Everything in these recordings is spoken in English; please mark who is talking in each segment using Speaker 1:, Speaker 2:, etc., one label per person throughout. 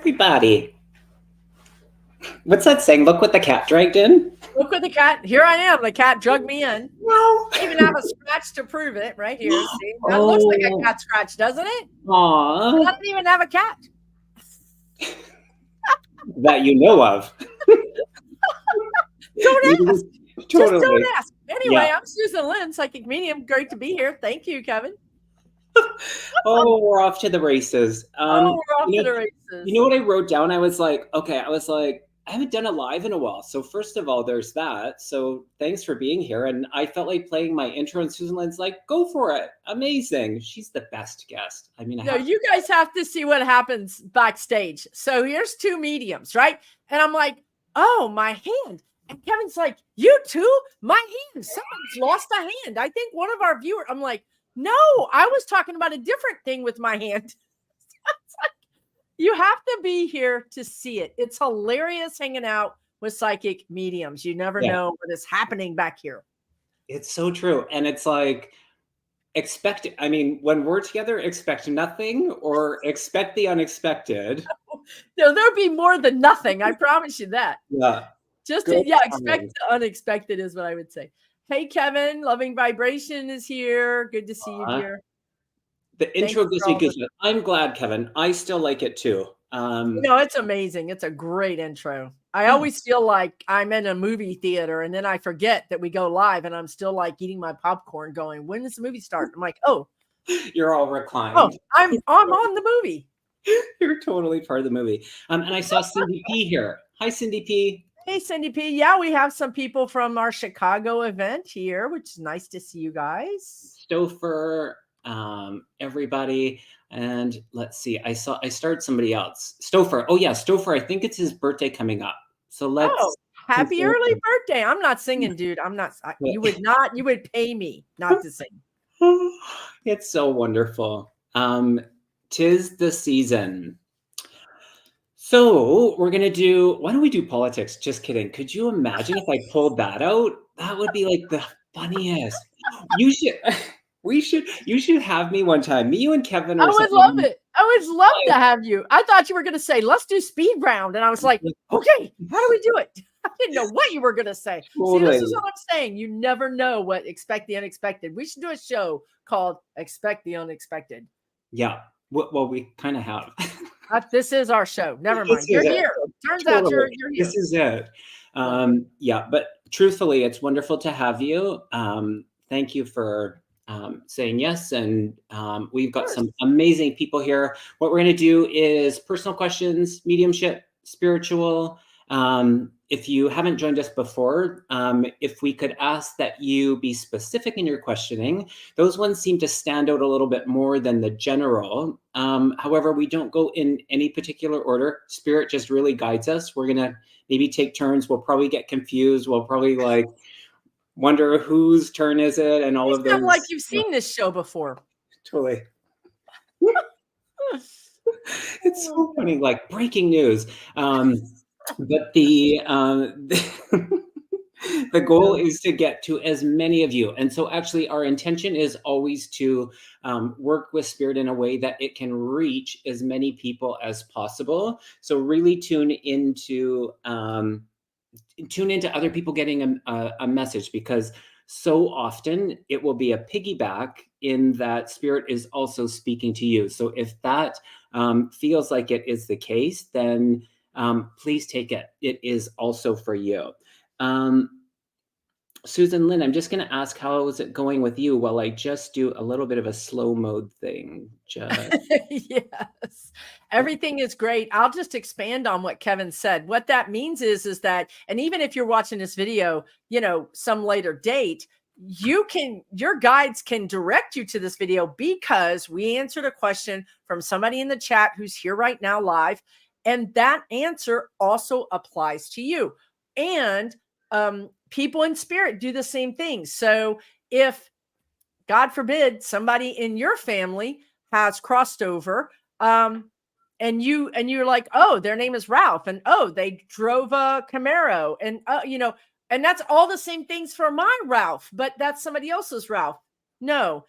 Speaker 1: Everybody. What's that saying? Look what the cat dragged in.
Speaker 2: Look what the cat. Here I am. The cat drugged me in.
Speaker 1: No.
Speaker 2: I even have a scratch to prove it right here. See, that looks like a cat scratch, doesn't it?
Speaker 1: Aww.
Speaker 2: I don't even have a cat.
Speaker 1: That you know of.
Speaker 2: Don't ask.
Speaker 1: Totally.
Speaker 2: Just don't ask. Anyway,
Speaker 1: Yeah.
Speaker 2: I'm Susan Lynn, Psychic Medium. Great to be here. Thank you, Kevin.
Speaker 1: Oh, we're off to the races.
Speaker 2: We're off to the races.
Speaker 1: You know what I wrote down? I was like, I haven't done it live in a while. So first of all, there's that. So thanks for being here. And I felt like playing my intro, and Susan Lynn's like, go for it. Amazing. She's the best guest. I mean,
Speaker 2: you guys have to see what happens backstage. So here's two mediums, right? And I'm like, oh, my hand. And Kevin's like, you too? My hand. Someone's lost a hand. I think one of our viewers. I'm like, no, I was talking about a different thing with my hand. You have to be here to see it. It's hilarious hanging out with psychic mediums. You never know what is happening back here.
Speaker 1: It's so true. And it's like, when we're together, expect nothing or expect the unexpected.
Speaker 2: No, there'll be more than nothing. I promise you that.
Speaker 1: Yeah.
Speaker 2: Expect the unexpected is what I would say. Hey, Kevin, Loving Vibration is here. Good to see you, dear.
Speaker 1: The intro gives me goosebumps. I'm glad, Kevin. I still like it too.
Speaker 2: It's amazing. It's a great intro. I always feel like I'm in a movie theater, and then I forget that we go live, and I'm still like eating my popcorn going, when does the movie start? I'm like, oh.
Speaker 1: You're all reclined.
Speaker 2: Oh, I'm on the movie.
Speaker 1: You're totally part of the movie. And I saw Cindy P here. Hi, Cindy P.
Speaker 2: Hey, Cindy P. Yeah, we have some people from our Chicago event here, which is nice to see you guys.
Speaker 1: Stouffer, everybody. And let's see, I started somebody else. Stouffer. Oh yeah, Stouffer. I think it's his birthday coming up. So let's
Speaker 2: happy early birthday. I'm not singing, dude. I'm not. You would pay me not to sing.
Speaker 1: It's so wonderful. 'Tis the season. So why don't we do politics? Just kidding. Could you imagine if I pulled that out? That would be like the funniest. You should have me one time. Me, you, and Kevin.
Speaker 2: I would love it. I would love to have you. I thought you were going to say, let's do speed round. And I was like, okay, how do we do it? I didn't know what you were going to say.
Speaker 1: Totally.
Speaker 2: See, this is what I'm saying. You never know what expect the unexpected. We should do a show called Expect the Unexpected.
Speaker 1: Yeah. Well, we kind of have.
Speaker 2: This is our show. Never mind. You're here. Turns out you're here.
Speaker 1: This is it. But truthfully, it's wonderful to have you. Thank you for saying yes. And we've got some amazing people here. What we're going to do is personal questions, mediumship, spiritual. If you haven't joined us before, if we could ask that you be specific in your questioning, those ones seem to stand out a little bit more than the general. However, we don't go in any particular order. Spirit just really guides us. We're going to maybe take turns. We'll probably get confused. We'll probably wonder whose turn is it and all of those.
Speaker 2: Like you've seen this show before.
Speaker 1: Totally. It's so funny, like breaking news. But the goal is to get to as many of you. And so actually our intention is always to work with Spirit in a way that it can reach as many people as possible. So really tune into other people getting a message, because so often it will be a piggyback in that Spirit is also speaking to you. So if that feels like it is the case, then please take it. It is also for you. Susan Lynn, I'm just going to ask, how is it going with you while I just do a little bit of a slow mode thing?
Speaker 2: Yes, everything is great. I'll just expand on what Kevin said. What that means is that, and even if you're watching this video, some later date, your guides can direct you to this video, because we answered a question from somebody in the chat who's here right now live. And that answer also applies to you. And people in Spirit do the same thing. So if, God forbid, somebody in your family has crossed over, and you're like, oh, their name is Ralph, and oh, they drove a Camaro, and and that's all the same things for my Ralph, but that's somebody else's Ralph. No,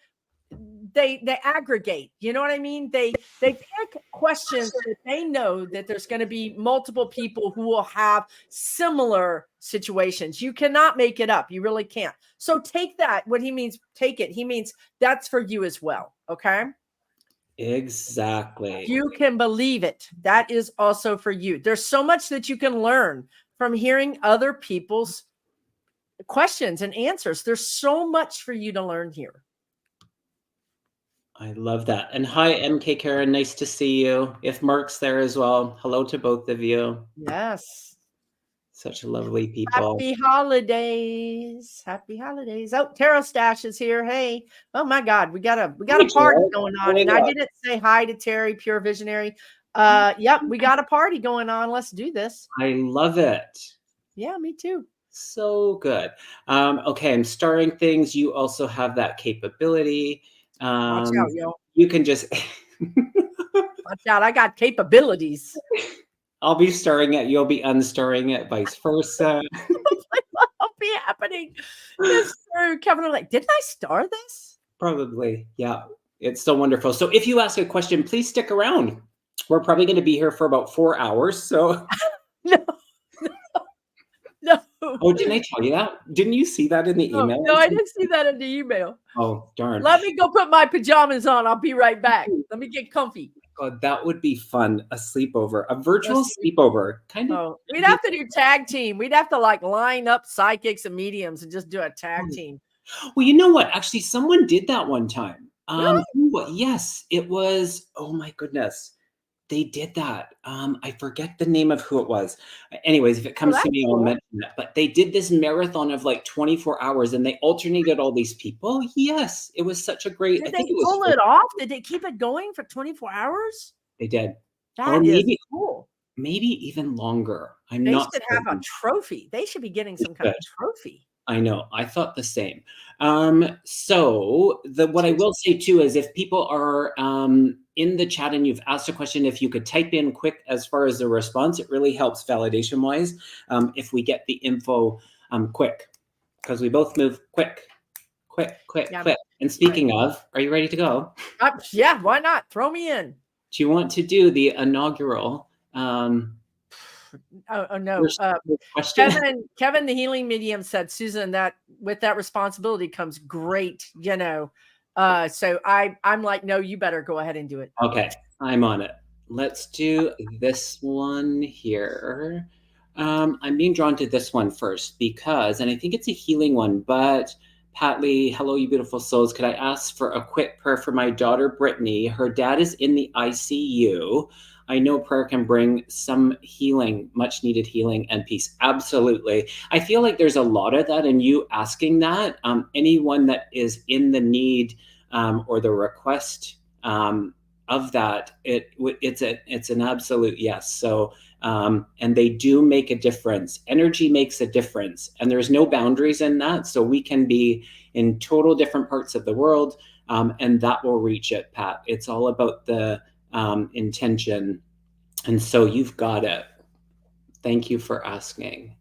Speaker 2: they aggregate, you know what I mean? They pick questions that they know that there's going to be multiple people who will have similar situations. You cannot make it up. You really can't. So take that. What he means, take it. He means that's for you as well. Okay.
Speaker 1: Exactly.
Speaker 2: You can believe it. That is also for you. There's so much that you can learn from hearing other people's questions and answers. There's so much for you to learn here.
Speaker 1: I love that. And hi, MK Karen. Nice to see you. If Mark's there as well, hello to both of you.
Speaker 2: Yes.
Speaker 1: Such lovely people.
Speaker 2: Happy holidays. Happy holidays. Oh, Tarot Stash is here. Hey. Oh my God. We got a party going on. And I didn't say hi to Terry, Pure Visionary. Yep, we got a party going on. Let's do this.
Speaker 1: I love it.
Speaker 2: Yeah, me too.
Speaker 1: So good. Okay, I'm starring things. You also have that capability.
Speaker 2: Watch out, yo.
Speaker 1: You can just
Speaker 2: watch out. I got capabilities.
Speaker 1: I'll be starring it. You'll be unstarring it, vice versa.
Speaker 2: What'll be happening? Yes, sir. Kevin, I'm like, didn't I star this?
Speaker 1: Probably. Yeah. It's so wonderful. So if you ask a question, please stick around. We're probably going to be here for about 4 hours. So
Speaker 2: No.
Speaker 1: Oh, didn't I tell you that? Didn't you see that in the email?
Speaker 2: No, I didn't see that in the email.
Speaker 1: Oh, darn.
Speaker 2: Let me go put my pajamas on. I'll be right back. Let me get comfy.
Speaker 1: God, that would be fun. A sleepover, a virtual sleepover. Kind of.
Speaker 2: Oh, we'd have to do tag team. We'd have to like line up psychics and mediums and just do a tag team.
Speaker 1: Well, you know what? Actually, someone did that one time.
Speaker 2: Really?
Speaker 1: Yes, it was. Oh my goodness. They did that. I forget the name of who it was. Anyways, if it comes to me, I'll mention it. But they did this marathon of like 24 hours and they alternated all these people. Yes, it was such a great.
Speaker 2: Did they pull it off? Did they keep it going for 24 hours?
Speaker 1: They did.
Speaker 2: That is cool.
Speaker 1: Maybe even longer.
Speaker 2: They should have a trophy. They should be getting some kind of trophy.
Speaker 1: I know. I thought the same. So what I will say too is if people are in the chat and you've asked a question, if you could type in quick as far as the response, it really helps validation wise. If we get the info quick, because we both move quick. And speaking of, are you ready to go?
Speaker 2: Yeah, why not? Throw me in.
Speaker 1: Do you want to do the inaugural?
Speaker 2: Oh no. Kevin, the healing medium said, Susan, that with that responsibility comes great, so I'm like, no, you better go ahead and do it.
Speaker 1: Okay, I'm on it. Let's do this one here. I'm being drawn to this one first because, and I think it's a healing one, but Pat Lee, hello, you beautiful souls. Could I ask for a quick prayer for my daughter, Brittany? Her dad is in the ICU. I know prayer can bring some healing, much needed healing and peace. Absolutely. I feel like there's a lot of that, and you asking that, anyone that is in the need or the request of that, it's an absolute yes. So, and they do make a difference. Energy makes a difference, and there's no boundaries in that. So we can be in total different parts of the world, and that will reach it, Pat. It's all about the intention. And so you've got it. Thank you for asking.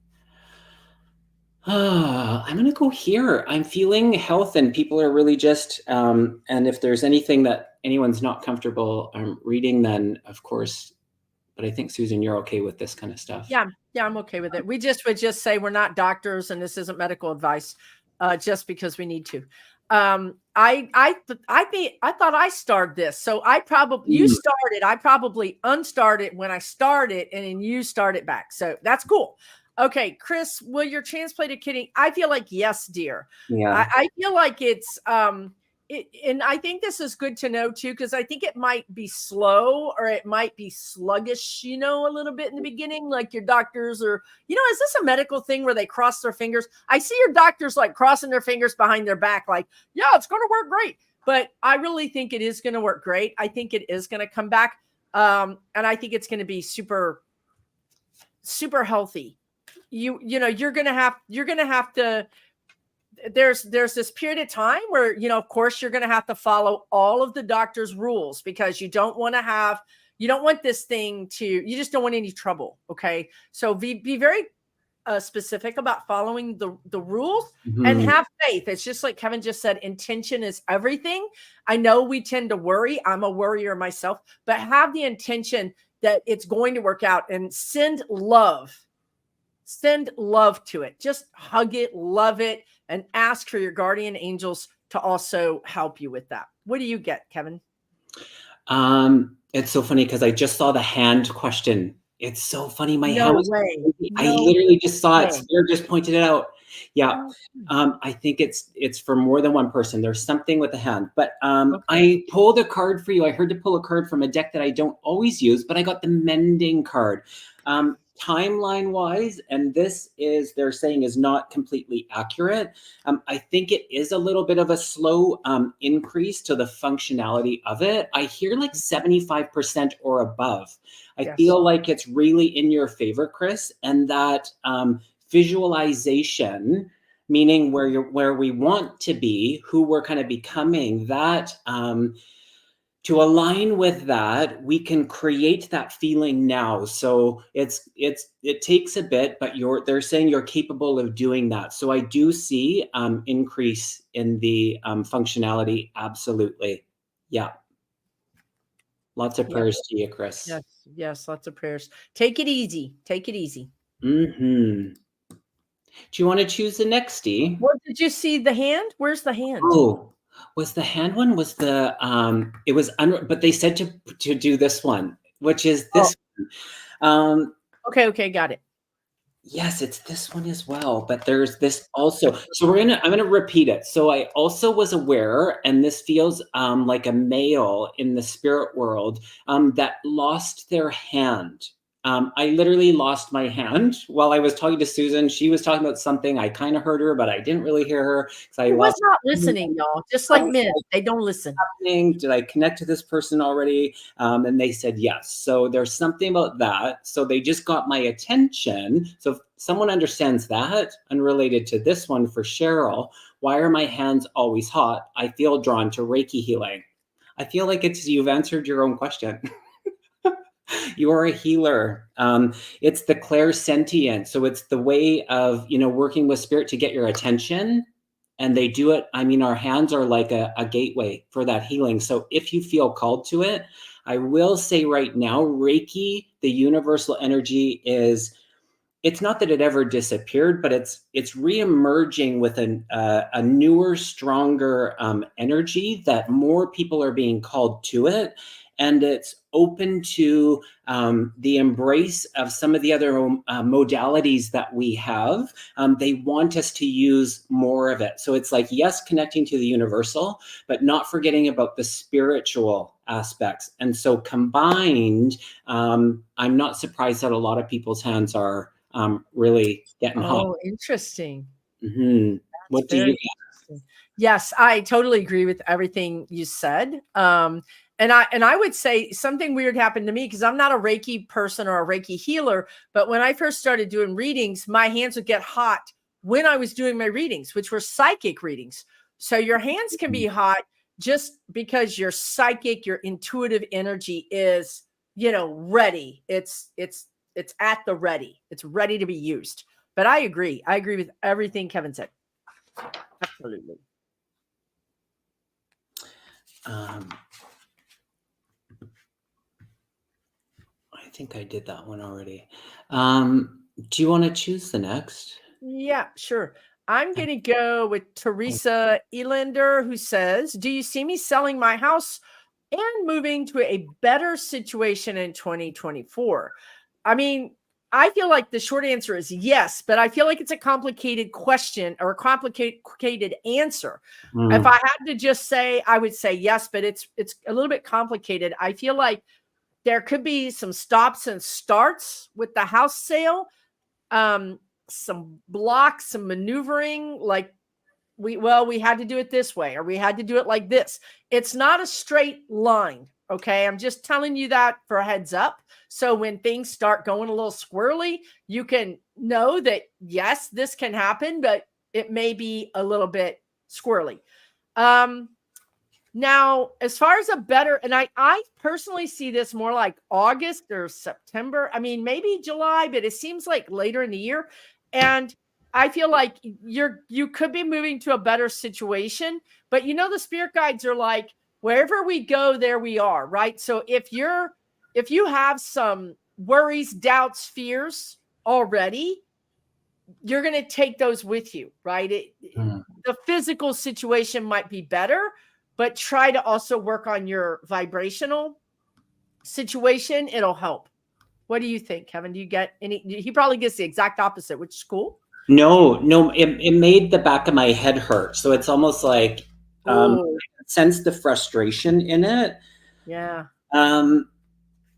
Speaker 1: I'm going to go here. I'm feeling health and people are really just, and if there's anything that anyone's not comfortable reading, then of course, but I think Susan, you're okay with this kind of stuff.
Speaker 2: Yeah, I'm okay with it. We would just say we're not doctors and this isn't medical advice just because we need to. I thought I started this. So you started, I probably unstarted when I started and then you started back. So that's cool. Okay. Chris, will your transplanted kidney? I feel like, yes, dear.
Speaker 1: Yeah.
Speaker 2: I feel like it's, and I think this is good to know too, because I think it might be slow or it might be sluggish, a little bit in the beginning, like your doctors or, is this a medical thing where they cross their fingers? I see your doctors like crossing their fingers behind their back, like, yeah, it's going to work great. But I really think it is going to work great. I think it is going to come back. And I think it's going to be super, super healthy. You're going to have to, there's this period of time where, of course you're going to have to follow all of the doctor's rules because you don't want this thing you just don't want any trouble. Okay. So be very specific about following the rules and
Speaker 1: Mhm.
Speaker 2: have faith. It's just like Kevin just said, intention is everything. I know we tend to worry. I'm a worrier myself, but have the intention that it's going to work out, and send love. Send love to it. Just hug it, love it, and ask for your guardian angels to also help you with that. What do you get, Kevin?
Speaker 1: It's so funny because I just saw the hand question. It's so funny. My hand
Speaker 2: No
Speaker 1: was,
Speaker 2: way.
Speaker 1: I
Speaker 2: No
Speaker 1: literally just saw it.
Speaker 2: way.
Speaker 1: Spirit just pointed it out. Yeah.
Speaker 2: Oh,
Speaker 1: I think it's for more than one person. There's something with the hand. But
Speaker 2: okay.
Speaker 1: I pulled a card for you. I heard to pull a card from a deck that I don't always use, but I got the mending card. Timeline wise, and this is, they're saying, is not completely accurate. I think it is a little bit of a slow increase to the functionality of it. I hear like 75% or above. I
Speaker 2: Yes.
Speaker 1: feel like it's really in your favor, Chris, and that visualization, meaning where we want to be, who we're kind of becoming, that to align with that, we can create that feeling now. So it takes a bit, but they're saying you're capable of doing that. So I do see increase in the functionality. Absolutely. Yeah. Lots of
Speaker 2: Yes.
Speaker 1: prayers to you, Chris.
Speaker 2: Yes. Yes. Lots of prayers. Take it easy. Take it easy.
Speaker 1: Do you want to choose the next, Dee?
Speaker 2: What did you see? The hand? Where's the hand?
Speaker 1: Oh, was the hand one? Was the it was but they said to do this one, which is
Speaker 2: Oh,
Speaker 1: this one.
Speaker 2: okay. Okay. Got it.
Speaker 1: Yes, it's this one as well, but there's this also. So I'm gonna repeat it. So I also was aware, and this feels like a male in the spirit world that lost their hand. I literally lost my hand while I was talking to Susan. She was talking about something. I kind of heard her, but I didn't really hear her because I
Speaker 2: He was
Speaker 1: lost.
Speaker 2: not listening, y'all. Just like men, they don't listen.
Speaker 1: Did I connect to this person already? And they said yes. So there's something about that. So they just got my attention. So if someone understands that, unrelated to this one for Cheryl, why are my hands always hot? I feel drawn to Reiki healing. I feel like you've answered your own question. You are a healer. It's the clairsentient. So it's the way of, working with spirit to get your attention. And they do it. I mean, our hands are like a gateway for that healing. So if you feel called to it, I will say right now, Reiki, the universal energy, it's not that it ever disappeared, but it's reemerging with a newer, stronger energy that more people are being called to it. And it's open to the embrace of some of the other modalities that we have. They want us to use more of it. So it's like, yes, connecting to the universal, but not forgetting about the spiritual aspects. And so combined, I'm not surprised that a lot of people's hands are really getting hot.
Speaker 2: Oh, interesting.
Speaker 1: What do you
Speaker 2: Very interesting. Yes, I totally agree with everything you said. And I would say something weird happened to me because I'm not a Reiki person or a Reiki healer. But when I first started doing readings, my hands would get hot when I was doing my readings, which were psychic readings. So your hands can be hot just because your psychic, your intuitive energy is, ready. It's at the ready. It's ready to be used. But I agree. I agree with everything Kevin said. Absolutely.
Speaker 1: I think I did that one already. Do you want to choose the next?
Speaker 2: Yeah, sure. I'm going to go with Teresa Elander, who says, do you see me selling my house and moving to a better situation in 2024? I mean, I feel like the short answer is yes, but I feel like it's a complicated question or a complicated answer. If I had to just say, I would say yes, but it's a little bit complicated. I feel like there could be some stops and starts with the house sale. Some blocks, some maneuvering, like we had to do it this way or we had to do it like this. It's not a straight line. Okay. I'm just telling you that for a heads up. So when things start going a little squirrely, you can know that yes, this can happen, but it may be a little bit squirrely. Now, as far as a better, and I personally see this more like August or September. I mean, maybe July, but it seems like later in the year. And I feel like you could be moving to a better situation, but the spirit guides are like, wherever we go, there we are, right? So if you have some worries, doubts, fears already, you're going to take those with you, right? The physical situation might be better, but try to also work on your vibrational situation. It'll help. What do you think, Kevin? Do you get any? He probably gets the exact opposite, which is cool.
Speaker 1: No, it made the back of my head hurt. So it's almost like I sense the frustration in it.
Speaker 2: Yeah.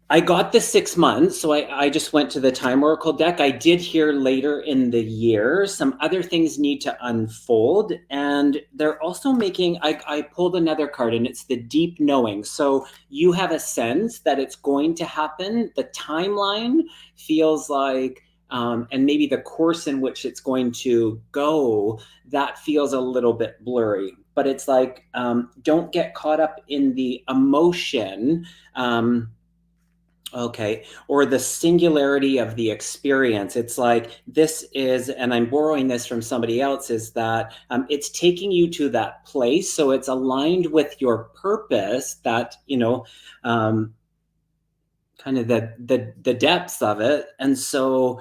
Speaker 1: I got the 6 months, so I just went to the Time Oracle deck. I did hear later in the year some other things need to unfold, and they're also making. I pulled another card, and it's the deep knowing. So you have a sense that it's going to happen. The timeline feels like, and maybe the course in which it's going to go, that feels a little bit blurry. But it's like, don't get caught up in the emotion. Okay. Or the singularity of the experience. It's like, this is, and I'm borrowing this from somebody else, is that it's taking you to that place. So it's aligned with your purpose, that, kind of the depths of it. And so,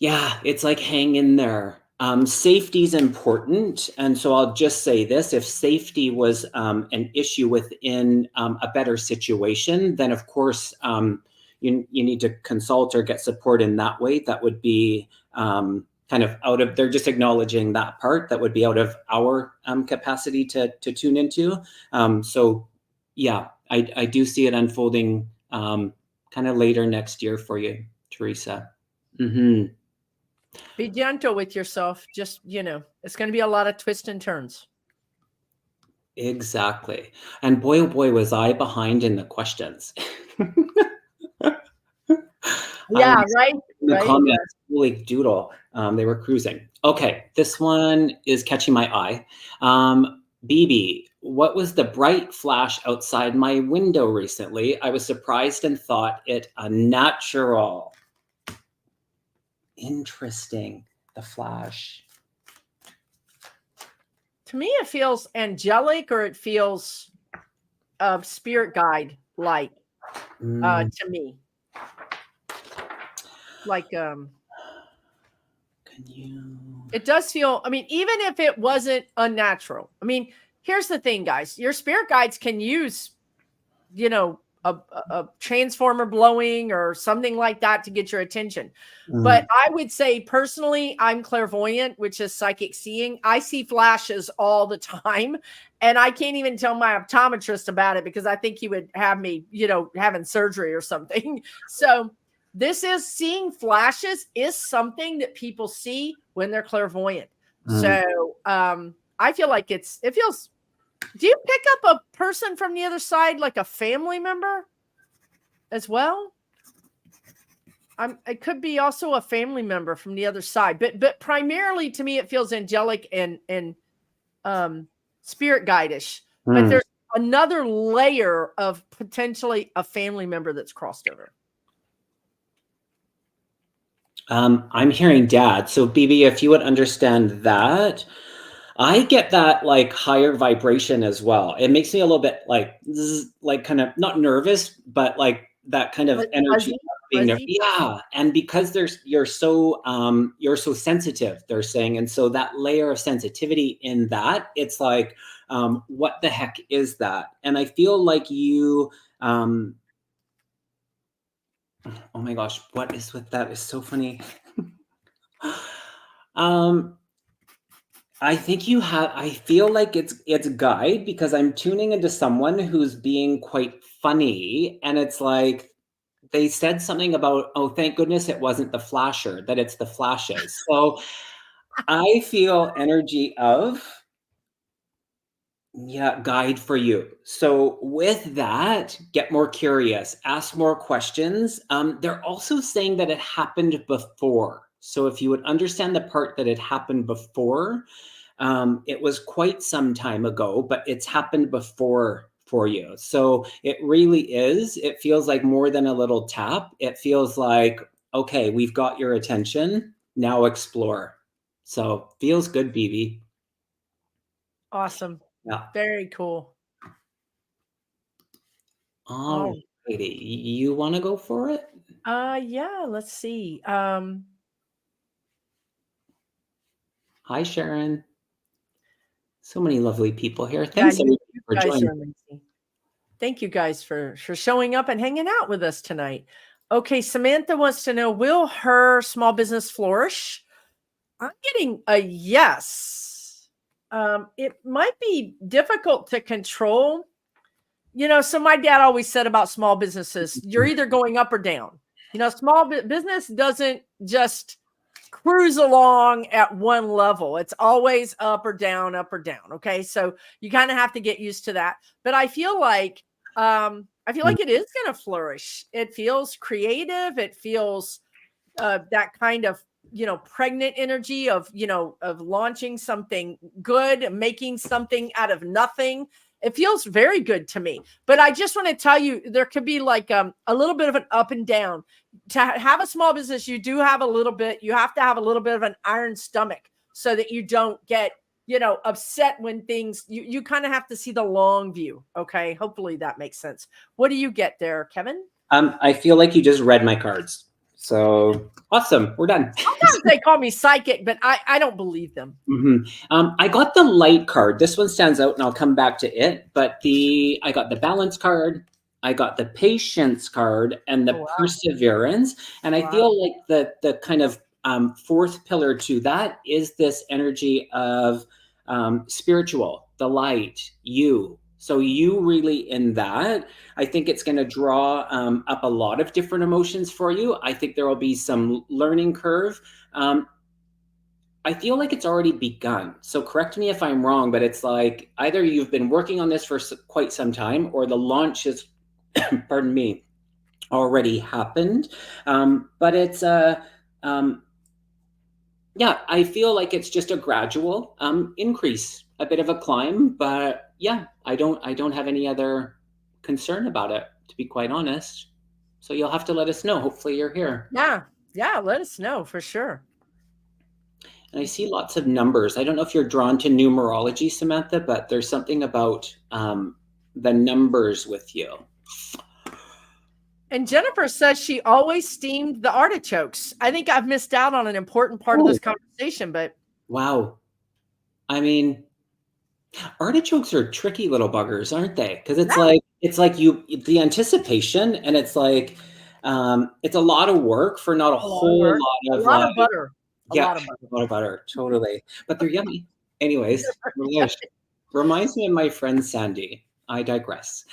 Speaker 1: yeah, it's like, hang in there. Safety is important. And so I'll just say this: if safety was an issue within a better situation, then of course you need to consult or get support in that way. That would be kind of out of, they're just acknowledging that part that would be out of our capacity to tune into. So yeah, I do see it unfolding kind of later next year for you, Teresa. Mm-hmm.
Speaker 2: Be gentle with yourself. Just, it's going to be a lot of twists and turns.
Speaker 1: Exactly. And boy, oh boy, was I behind in the questions.
Speaker 2: Yeah, right.
Speaker 1: In the
Speaker 2: right.
Speaker 1: comments, holy doodle. They were cruising. Okay, this one is catching my eye. BB, what was the bright flash outside my window recently? I was surprised and thought it unnatural. Interesting. The flash.
Speaker 2: To me, it feels angelic, or it feels spirit guide like to me. Like it does feel, even if it wasn't unnatural. Here's the thing, guys. Your spirit guides can use, a transformer blowing or something like that to get your attention. But I would say personally, I'm clairvoyant, which is psychic seeing. I see flashes all the time, and I can't even tell my optometrist about it because I think he would have me, having surgery or something. So this is, seeing flashes is something that people see when they're clairvoyant. So I feel like it feels. Do you pick up a person from the other side, like a family member as well? It could be also a family member from the other side, but primarily to me, it feels angelic and spirit guide-ish. But there's another layer of potentially a family member that's crossed over.
Speaker 1: I'm hearing dad. So BB, if you would understand that, I get that like higher vibration as well. It makes me a little bit like kind of not nervous, but like that kind of energy being there. Yeah. And because you're so sensitive, they're saying. And so that layer of sensitivity in that, it's like, what the heck is that? And I feel like you, oh my gosh, what is with that? It's so funny. I think I feel like it's guide, because I'm tuning into someone who's being quite funny, and it's like they said something about, oh, thank goodness it wasn't the flasher, that it's the flashes. So I feel energy of, yeah, guide for you. So with that, get more curious, ask more questions. They're also saying that it happened before. So if you would understand the part that it happened before, it was quite some time ago, but it's happened before for you. So it really is, it feels like more than a little tap. It feels like, okay, we've got your attention. Now explore. So feels good, BB.
Speaker 2: Awesome.
Speaker 1: Yeah.
Speaker 2: Very cool.
Speaker 1: All righty. You want to go for it?
Speaker 2: Yeah, let's see.
Speaker 1: Hi, Sharon. So many lovely people here. Thanks
Speaker 2: you
Speaker 1: everybody for
Speaker 2: guys
Speaker 1: joining.
Speaker 2: are amazing. Thank you guys for showing up and hanging out with us tonight. Okay, Samantha wants to know, will her small business flourish? I'm getting a yes. It might be difficult to control. So my dad always said about small businesses, you're either going up or down. Small business doesn't just cruise along at one level. It's always up or down, up or down. Okay. So you kind of have to get used to that. But I feel like it is going to flourish. It feels creative. It feels that kind of pregnant energy of launching something good, making something out of nothing. It feels very good to me. But I just want to tell you, there could be like a little bit of an up and down. To have a small business, you have to have a little bit of an iron stomach so that you don't get upset when things, you kind of have to see the long view. Okay, hopefully that makes sense. What do you get there, Kevin?
Speaker 1: I feel like you just read my cards. So awesome. We're done.
Speaker 2: Sometimes they call me psychic, but I don't believe them.
Speaker 1: I got the light card. This one stands out, and I'll come back to it. But I got the balance card, I got the patience card, and the perseverance. And I feel like the kind of fourth pillar to that is this energy of spiritual, the light, you. So you really in that, I think it's going to draw up a lot of different emotions for you. I think there will be some learning curve. I feel like it's already begun. So correct me if I'm wrong, but it's like either you've been working on this for quite some time, or the launch is, pardon me, already happened. But it's yeah, I feel like it's just a gradual increase, a bit of a climb. But yeah, I don't have any other concern about it, to be quite honest. So you'll have to let us know. Hopefully you're here.
Speaker 2: Yeah, let us know for sure.
Speaker 1: And I see lots of numbers. I don't know if you're drawn to numerology, Samantha, but there's something about the numbers with you.
Speaker 2: And Jennifer says she always steamed the artichokes. I think I've missed out on an important part of this conversation, but.
Speaker 1: Wow. I mean, artichokes are tricky little buggers, aren't they? Because it's like the anticipation, and it's like it's a lot of work for not a whole lot of
Speaker 2: butter.
Speaker 1: A lot of butter, totally. But they're yummy. Anyways, reminds me of my friend Sandy. I digress.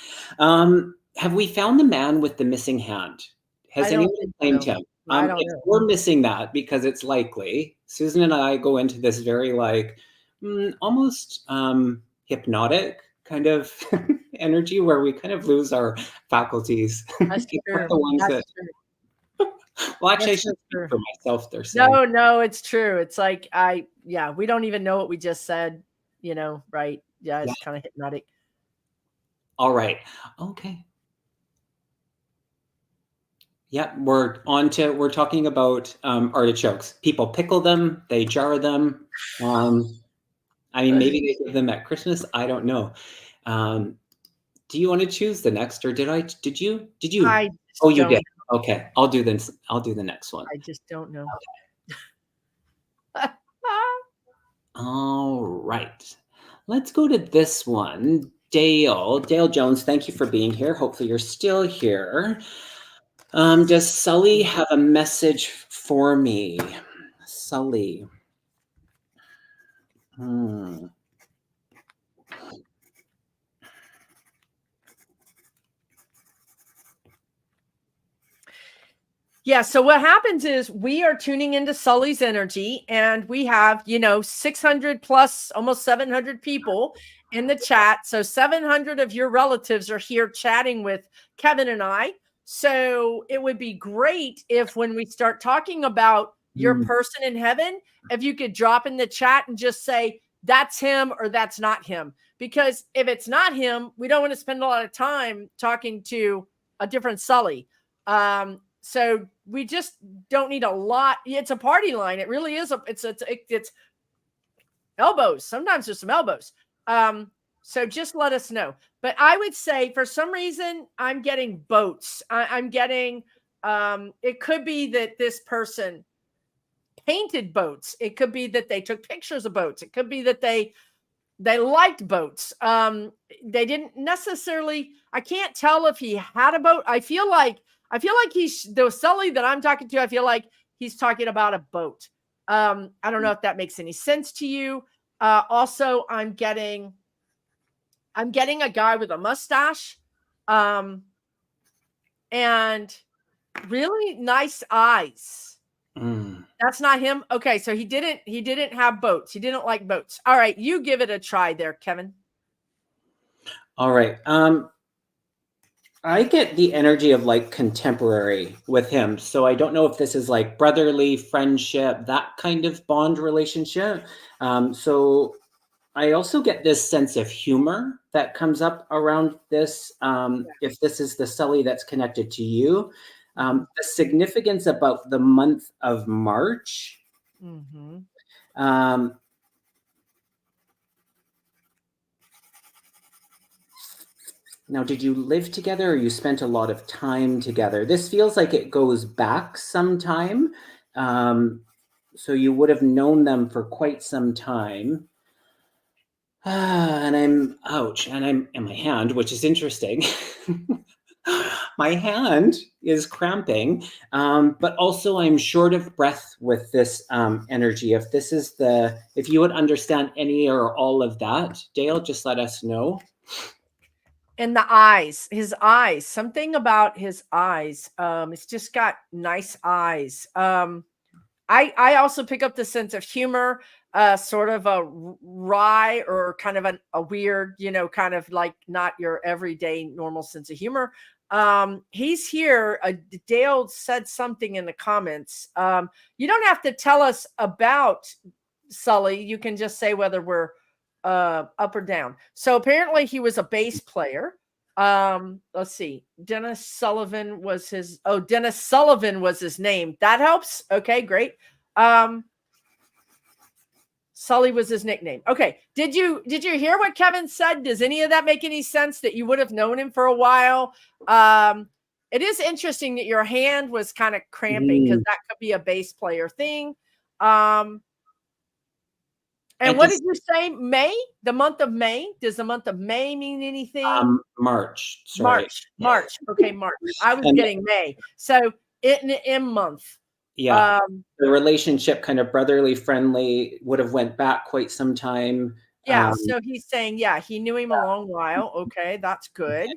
Speaker 1: Have we found the man with the missing hand? Has anyone claimed him? If we're missing that, because it's likely, Susan and I go into this very almost hypnotic kind of energy where we kind of lose our faculties.
Speaker 2: That's true.
Speaker 1: Well, actually, I should speak for myself. They're saying.
Speaker 2: No, it's true. It's like we don't even know what we just said. Right? Yeah, it's kind of hypnotic.
Speaker 1: All right. Okay. Yeah, we're talking about artichokes. People pickle them, they jar them. I mean, maybe they give them at Christmas. I don't know. Do you want to choose the next, or did you? Oh, you did. Okay, I'll do this. I'll do the next one.
Speaker 2: I just don't know.
Speaker 1: Okay. All right. Let's go to this one. Dale Jones, thank you for being here. Hopefully you're still here. Does Sully have a message for me? Sully.
Speaker 2: Yeah. So what happens is we are tuning into Sully's energy, and we have, 600 plus, almost 700 people in the chat. So 700 of your relatives are here chatting with Kevin and I. So it would be great if when we start talking about your person in heaven, if you could drop in the chat and just say, that's him or that's not him. Because if it's not him, we don't want to spend a lot of time talking to a different Sully. So we just don't need a lot. It's a party line. It really is. It's elbows. Sometimes there's some elbows. So just let us know. But I would say for some reason, I'm getting boats. I'm getting, it could be that this person painted boats. It could be that they took pictures of boats. It could be that they liked boats. They didn't necessarily, I can't tell if he had a boat. I feel like he's the Sully that I'm talking to. I feel like he's talking about a boat. I don't know if that makes any sense to you. Also, I'm getting a guy with a mustache, and really nice eyes. That's not him. Okay, so he didn't have boats. He didn't like boats. All right, you give it a try there, Kevin.
Speaker 1: All right. I get the energy of like contemporary with him. So I don't know if this is like brotherly friendship, that kind of bond relationship. So I also get this sense of humor that comes up around this. If this is the Sully that's connected to you, the significance about the month of March. Now, did you live together or you spent a lot of time together? This feels like it goes back some time. So you would have known them for quite some time. And I'm, ouch, and I'm in my hand, which is interesting. My hand is cramping, but also I'm short of breath with this energy. If you would understand any or all of that, Dale, just let us know.
Speaker 2: And the eyes, his eyes, something about his eyes. It's just got nice eyes. I also pick up the sense of humor, sort of a wry or kind of a weird, kind of like not your everyday normal sense of humor. He's here. Dale said something in the comments. You don't have to tell us about Sully. You can just say whether we're up or down. So apparently he was a bass player. Let's see. Dennis Sullivan was his name. That helps. Okay, great. Sully was his nickname. Okay. Did you hear what Kevin said? Does any of that make any sense that you would have known him for a while? It is interesting that your hand was kind of cramping because that could be a bass player thing. And what did you say? May? The month of May? Does the month of May mean anything?
Speaker 1: March. Sorry.
Speaker 2: March. Okay, March. I was getting May. So in month.
Speaker 1: Yeah. The relationship, kind of brotherly, friendly, would have went back quite some time.
Speaker 2: Yeah. So he's saying, he knew him a long while. Okay, that's good.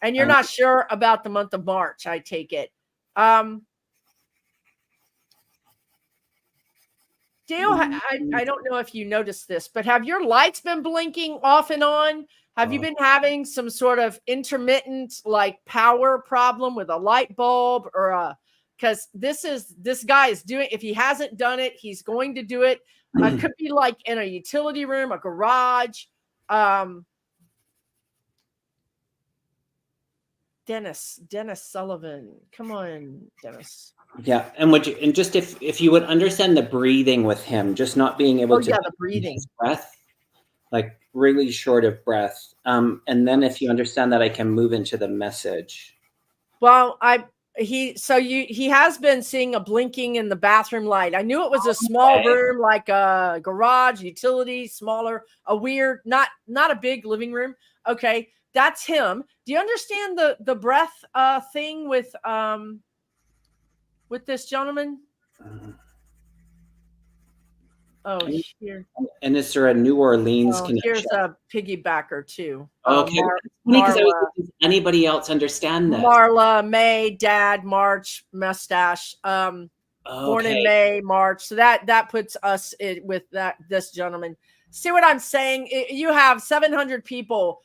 Speaker 2: And you're not sure about the month of March, I take it. Dale, I don't know if you noticed this, but have your lights been blinking off and on? Have you been having some sort of intermittent like power problem with a light bulb or because this guy is doing, if he hasn't done it, he's going to do it. It could be like in a utility room, a garage. Dennis Sullivan. Come on, Dennis.
Speaker 1: Yeah, and just if you would understand the breathing with him, just not being able to
Speaker 2: the breathing,
Speaker 1: his breath, like really short of breath. And then if you understand that, I can move into the message.
Speaker 2: Well, he has been seeing a blinking in the bathroom light. I knew it was a small room, like a garage, utility, smaller, a weird, not a big living room. Okay, that's him. Do you understand the breath thing with this gentleman? Here.
Speaker 1: And is there a New Orleans connection?
Speaker 2: Here's a piggybacker too.
Speaker 1: Okay. Does anybody else understand that?
Speaker 2: Marla, May, Dad, March, mustache. Born in May, March. So that puts us with this gentleman. See what I'm saying? You have 700 people.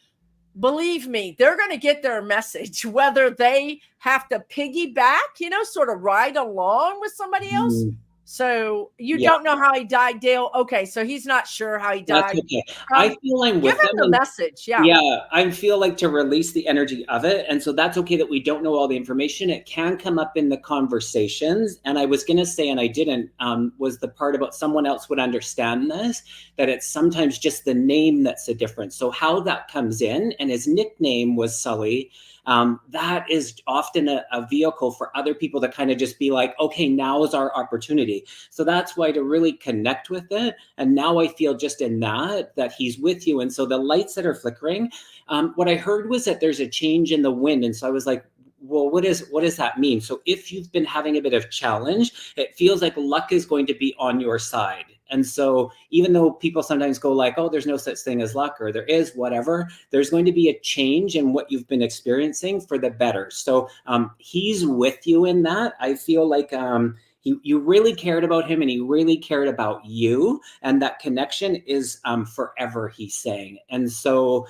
Speaker 2: Believe me, they're going to get their message, whether they have to piggyback, sort of ride along with somebody else, So you
Speaker 1: Yeah.
Speaker 2: don't know how he died, Dale? Okay, so he's not sure how he
Speaker 1: That's
Speaker 2: died.
Speaker 1: okay. I feel I'm
Speaker 2: Give
Speaker 1: with
Speaker 2: him
Speaker 1: them,
Speaker 2: the
Speaker 1: and
Speaker 2: message. Yeah.
Speaker 1: yeah, I feel like to release the energy of it. And so that's okay that we don't know all the information. It can come up in the conversations. And I was going to say, and I didn't, was the part about someone else would understand this, that it's sometimes just the name that's the difference. So how that comes in, and his nickname was Sully. That is often a vehicle for other people to kind of just be like, okay, now is our opportunity. So that's why to really connect with it. And now I feel just in that he's with you. And so the lights that are flickering, what I heard was that there's a change in the wind. And so I was like, well, what does that mean? So if you've been having a bit of challenge, it feels like luck is going to be on your side. And so even though people sometimes go like, oh, there's no such thing as luck, or there is, whatever, there's going to be a change in what you've been experiencing for the better. So he's with you in that. I feel like you really cared about him, and he really cared about you, and that connection is forever, he's saying. And so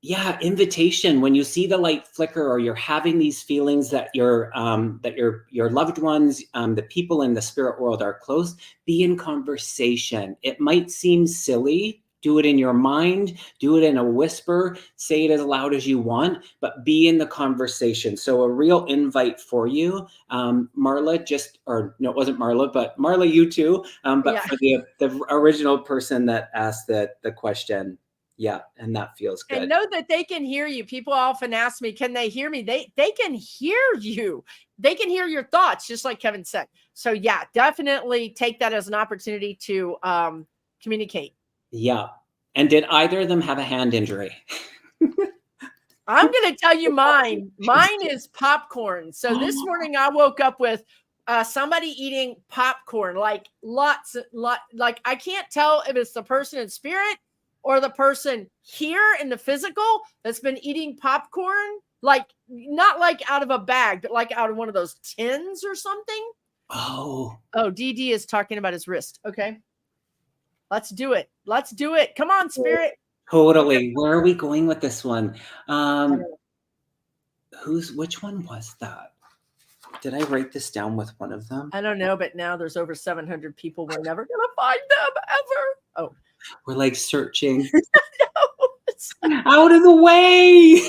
Speaker 1: yeah, invitation. When you see the light flicker, or you're having these feelings that your loved ones, the people in the spirit world are close, be in conversation. It might seem silly. Do it in your mind, do it in a whisper, say it as loud as you want, but be in the conversation. So a real invite for you, Marla, no, it wasn't Marla, but Marla, you too, but for the original person that asked the question. Yeah, and that feels good.
Speaker 2: And know that they can hear you. People often ask me, can they hear me? They can hear you. They can hear your thoughts, just like Kevin said. So yeah, definitely take that as an opportunity to communicate.
Speaker 1: Yeah. And did either of them have a hand injury?
Speaker 2: I'm going to tell you mine. Mine is popcorn. So this morning I woke up with somebody eating popcorn, like like I can't tell if it's the person in spirit or the person here in the physical that's been eating popcorn, like not like out of a bag, but like out of one of those tins or something. Oh, DD is talking about his wrist. Okay. Let's do it. Let's do it. Come on, spirit.
Speaker 1: Totally. Okay. Where are we going with this one? Which one was that? Did I write this down with one of them?
Speaker 2: I don't know, but now there's over 700 people. We're never going to find them ever. Oh,
Speaker 1: we're like searching. Out of the way.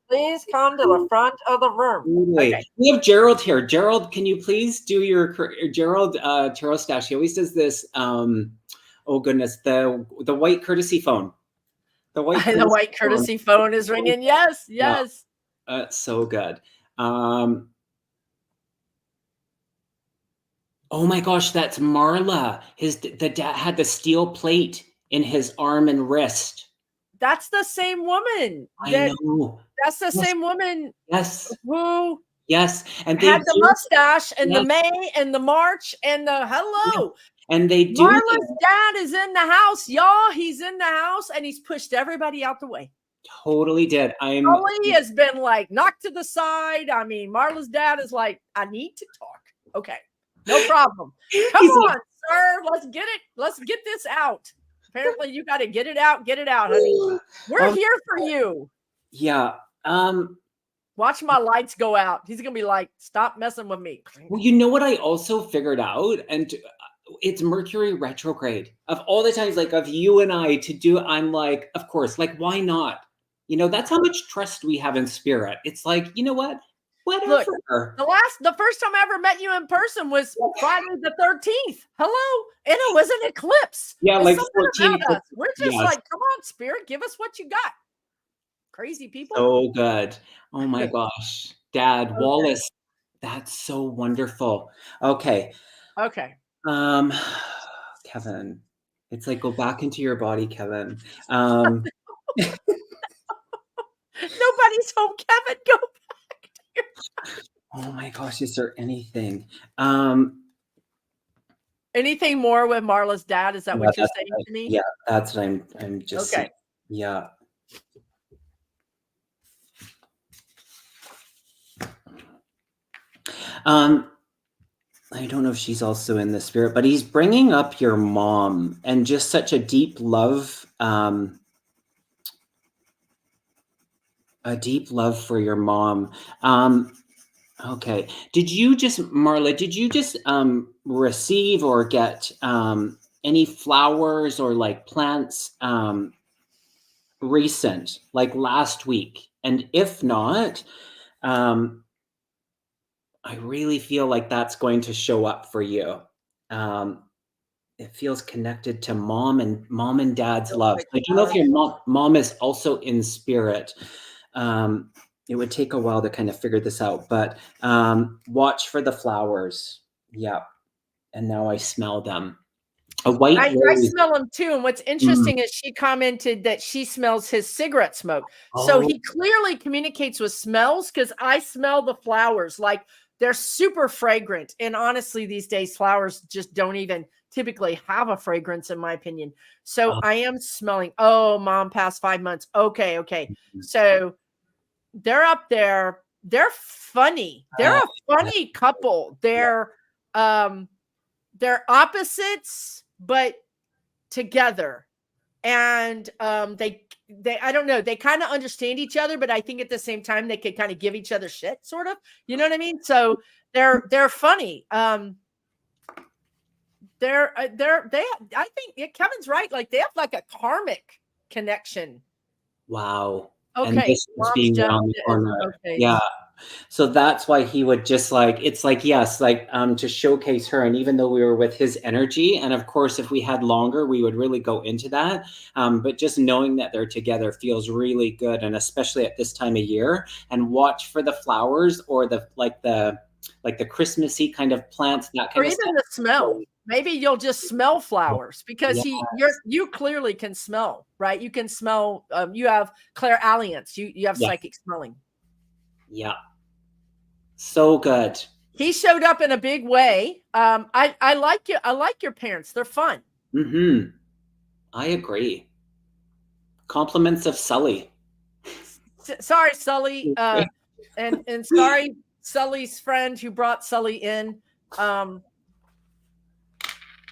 Speaker 2: Please come to the front of the room.
Speaker 1: Okay. We have Gerald here. Gerald, can you please do your Gerald Tarot Stash? He always does this. Oh goodness, the white courtesy phone.
Speaker 2: The white courtesy phone is ringing. Yes, yes.
Speaker 1: Yeah. So good. Oh my gosh, that's Marla. The dad had the steel plate in his arm and wrist.
Speaker 2: That's the same woman.
Speaker 1: I know.
Speaker 2: That's the same woman.
Speaker 1: Yes.
Speaker 2: Who?
Speaker 1: Yes. And
Speaker 2: they had the mustache and the May and the March and the hello.
Speaker 1: Yeah. And they do.
Speaker 2: Marla's dad is in the house, y'all. He's in the house and he's pushed everybody out the way.
Speaker 1: Totally did.
Speaker 2: Sully has been like knocked to the side. I mean, Marla's dad is like, I need to talk. Okay. No problem. Come on, sir. Let's get it. Let's get this out. Apparently, you got to get it out. Get it out, honey. We're here for you.
Speaker 1: Yeah.
Speaker 2: Watch my lights go out. He's going to be like, stop messing with me.
Speaker 1: Well, you know what I also figured out? And it's Mercury retrograde. Of all the times, like of you and I to do, I'm like, of course, like, why not? You know, that's how much trust we have in spirit. It's like, you know what? Whatever.
Speaker 2: Look, the first time I ever met you in person was Friday the 13th. Hello. And it was an eclipse.
Speaker 1: Yeah,
Speaker 2: it's
Speaker 1: like 14.
Speaker 2: We're just like, come on, spirit, give us what you got. Crazy people.
Speaker 1: So good. Oh my gosh. Dad, Wallace. That's so wonderful. Okay. Kevin. It's like go back into your body, Kevin.
Speaker 2: Nobody's home, Kevin. Go back to your
Speaker 1: Oh my gosh, is there anything?
Speaker 2: Anything more with Marla's dad? Is that what you're saying to me?
Speaker 1: Yeah, that's what I'm just saying. Yeah. I don't know if she's also in the spirit, but he's bringing up your mom and just such a deep love for your mom. Okay. Did you just, Marla, did you just receive or get any flowers or like plants recent, like last week? And if not, um, I really feel like that's going to show up for you. Um, it feels connected to mom and dad's
Speaker 2: Feels
Speaker 1: love.
Speaker 2: like
Speaker 1: I don't know if
Speaker 2: flowers.
Speaker 1: your mom is also in spirit. Um, it would take a while to kind of figure this out, but watch for the flowers. Yeah. And now I smell them. A white
Speaker 2: I
Speaker 1: rose.
Speaker 2: smell them too. And what's
Speaker 1: Mm.
Speaker 2: interesting is she commented that she smells his cigarette smoke. So
Speaker 1: Oh,
Speaker 2: he clearly communicates with smells because I smell the flowers. Like they're super fragrant. And honestly, these days, flowers just don't even typically have a fragrance, in my opinion. So
Speaker 1: oh,
Speaker 2: I am smelling, oh, mom passed 5 months. Okay, okay. So they're up there. They're funny. They're
Speaker 1: uh,
Speaker 2: a funny couple. Um they're opposites, but together. And they I don't know, they kind of understand each other, but I think at the same time they could kind of give each other shit, sort of. You know what I mean? So they're funny. They I think yeah, Kevin's right. Like they have like a karmic connection.
Speaker 1: wow. And
Speaker 2: Okay,
Speaker 1: this is
Speaker 2: mom's
Speaker 1: being
Speaker 2: jumped
Speaker 1: around the
Speaker 2: in.
Speaker 1: corner.
Speaker 2: Okay.
Speaker 1: Yeah. So that's why he would just like, it's like, yes, like to showcase her. And even though we were with his energy, and of course, if we had longer, we would really go into that. But just knowing that they're together feels really good. And especially at this time of year, and watch for the flowers or the Christmassy kind of plants, that
Speaker 2: Or
Speaker 1: kind of
Speaker 2: even
Speaker 1: stuff.
Speaker 2: the smell. Maybe you'll just smell flowers because
Speaker 1: Yeah.
Speaker 2: you clearly can smell, right? You can smell. You have clairalience. You have
Speaker 1: Yeah.
Speaker 2: psychic smelling.
Speaker 1: Yeah. So good.
Speaker 2: He showed up in a big way. I like you. I like your parents. They're fun.
Speaker 1: Mm-hmm. I agree. Compliments of Sully.
Speaker 2: Sorry, Sully. And sorry, Sully's friend who brought Sully in. Um,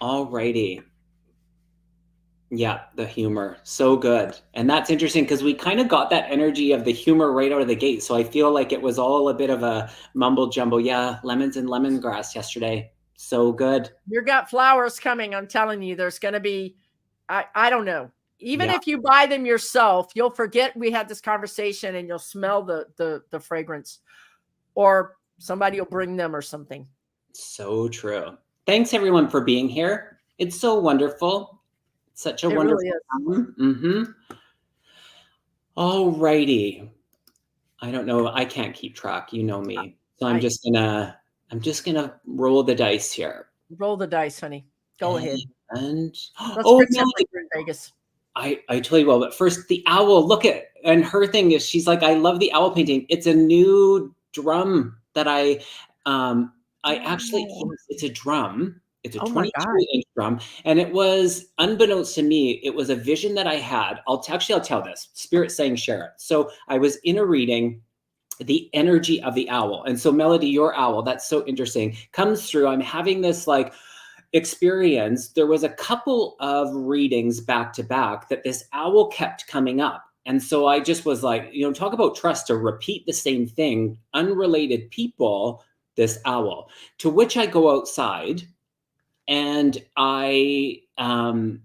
Speaker 1: All righty. Yeah, the humor. So good. And that's interesting because we kind of got that energy of the humor right out of the gate. So I feel like it was all a bit of a mumble jumble. Yeah, lemons and lemongrass yesterday. So good.
Speaker 2: you got flowers coming. I'm telling you, there's going to be. I don't know. Even
Speaker 1: Yeah,
Speaker 2: if you buy them yourself, you'll forget we had this conversation, and you'll smell the fragrance, or somebody will bring them or something.
Speaker 1: so true. Thanks everyone for being here. It's so wonderful. Such a
Speaker 2: It really
Speaker 1: wonderful
Speaker 2: is.
Speaker 1: time. All righty. I don't know. I can't keep track. You know me. So
Speaker 2: I
Speaker 1: I'm just gonna roll the dice here.
Speaker 2: roll the dice, honey. Go ahead.
Speaker 1: And
Speaker 2: Let's
Speaker 1: oh,
Speaker 2: pretend
Speaker 1: Melanie,
Speaker 2: like we're in Vegas.
Speaker 1: I totally will. But first, the owl. Look at, and her thing is, she's like, I love the owl painting. It's a new drum that I actually,
Speaker 2: Oh,
Speaker 1: yes, it's a drum. It's a
Speaker 2: oh my
Speaker 1: 22-inch drum, and it was unbeknownst to me. It was a vision that I had. I'll tell this. Spirit saying share it. So I was in a reading, the energy of the owl, and so Melody, your owl. That's so interesting. Comes through. I'm having this like experience. There was a couple of readings back to back that this owl kept coming up. And so I just was like, talk about trust, to repeat the same thing, unrelated people, this owl. To which I go outside and I'm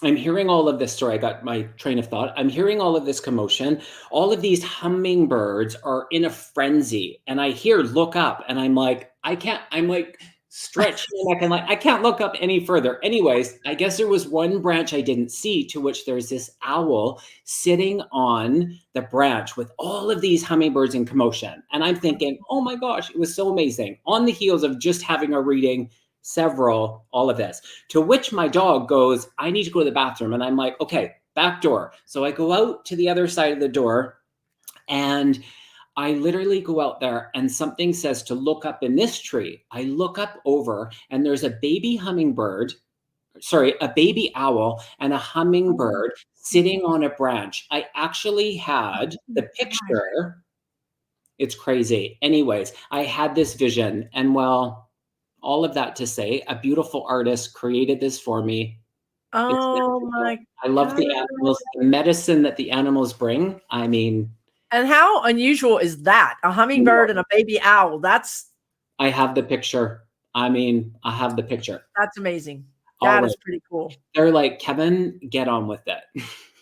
Speaker 1: hearing all of this. Sorry, I got my train of thought. I'm hearing all of this commotion. All of these hummingbirds are in a frenzy. And I hear look up, and I'm like, I'm like stretching my neck and like, I can't look up any further. Anyways, I guess there was one branch I didn't see, to which there's this owl sitting on the branch with all of these hummingbirds in commotion. And I'm thinking, oh my gosh, it was so amazing. On the heels of just having a reading, all of this. To which my dog goes, I need to go to the bathroom. And I'm like, okay, back door. So I go out to the other side of the door, and I literally go out there, and something says to look up in this tree. I look up over, and there's a baby a baby owl and a
Speaker 2: God.
Speaker 1: hummingbird sitting on a branch. I actually had the picture. It's crazy. Anyways, I had this vision, and well, all of that to say, a beautiful artist created this for me. It's
Speaker 2: Oh
Speaker 1: magical.
Speaker 2: my
Speaker 1: I love
Speaker 2: God.
Speaker 1: the animals, the medicine that the animals bring. I mean,
Speaker 2: And how unusual is that? A hummingbird and a baby owl.
Speaker 1: I have the picture. I mean, I have the picture.
Speaker 2: That's amazing.
Speaker 1: All
Speaker 2: That
Speaker 1: right.
Speaker 2: is pretty cool.
Speaker 1: They're like, Kevin, get on with it.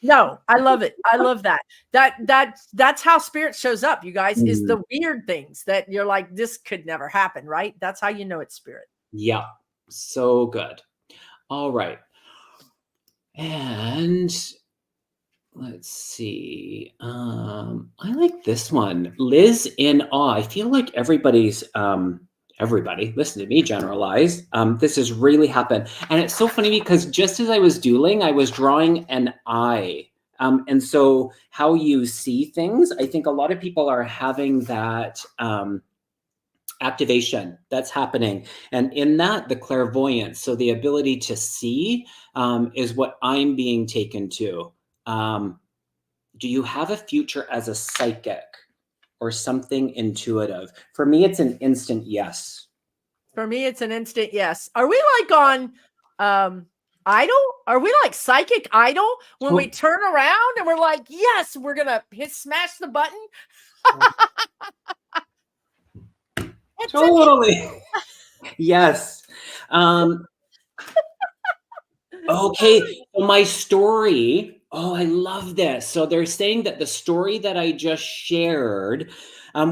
Speaker 2: No, I love it. I love that. That's how spirit shows up, you guys, is the weird things that you're like, this could never happen, right? That's how you know it's spirit.
Speaker 1: Yeah. So good. All right. And let's see. I like this one. Liz in awe. I feel like everybody, listen to me generalize. This has really happened. And it's so funny because just as I was dueling, I was drawing an eye. And so how you see things, I think a lot of people are having that activation that's happening. And in that, the clairvoyance, so the ability to see is what I'm being taken to. Do you have a future as a psychic or something intuitive? For me, it's an instant yes.
Speaker 2: For me, it's an instant yes. Are we like on Idol? Are we like Psychic Idol when we turn around and we're like, yes, we're gonna smash the button?
Speaker 1: Totally. Yes. Okay. So my story. Oh, I love this. So they're saying that the story that I just shared,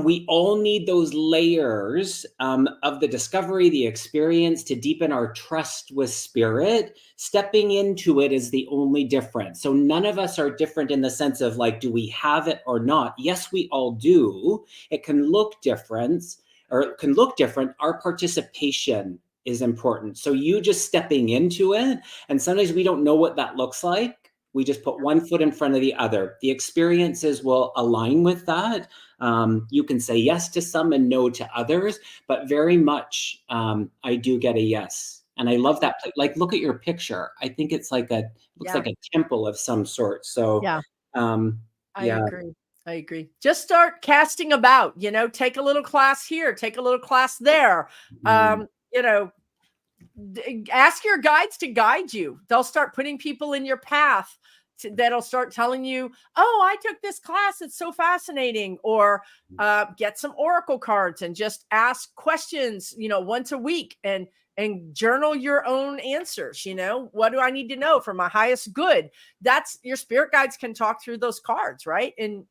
Speaker 1: we all need those layers of the discovery, the experience to deepen our trust with spirit. Stepping into it is the only difference. So none of us are different in the sense of like, do we have it or not? Yes, we all do. It can look different, or it can look different. Our participation is important. So you just stepping into it, and sometimes we don't know what that looks like. We just put one foot in front of the other. The experiences will align with that. You can say yes to some and no to others, but very much I do get a yes. And I love that. Like, look at your picture. I think it's like looks like a temple of some sort. So
Speaker 2: yeah, I
Speaker 1: yeah.
Speaker 2: agree. I agree. Just start casting about, take a little class here, take a little class there. Ask your guides to guide you. They'll start putting people in your path that'll start telling you, oh, I took this class. It's so fascinating. Or get some oracle cards and just ask questions, once a week and journal your own answers. What do I need to know for my highest good? That's your spirit guides can talk through those cards, right? And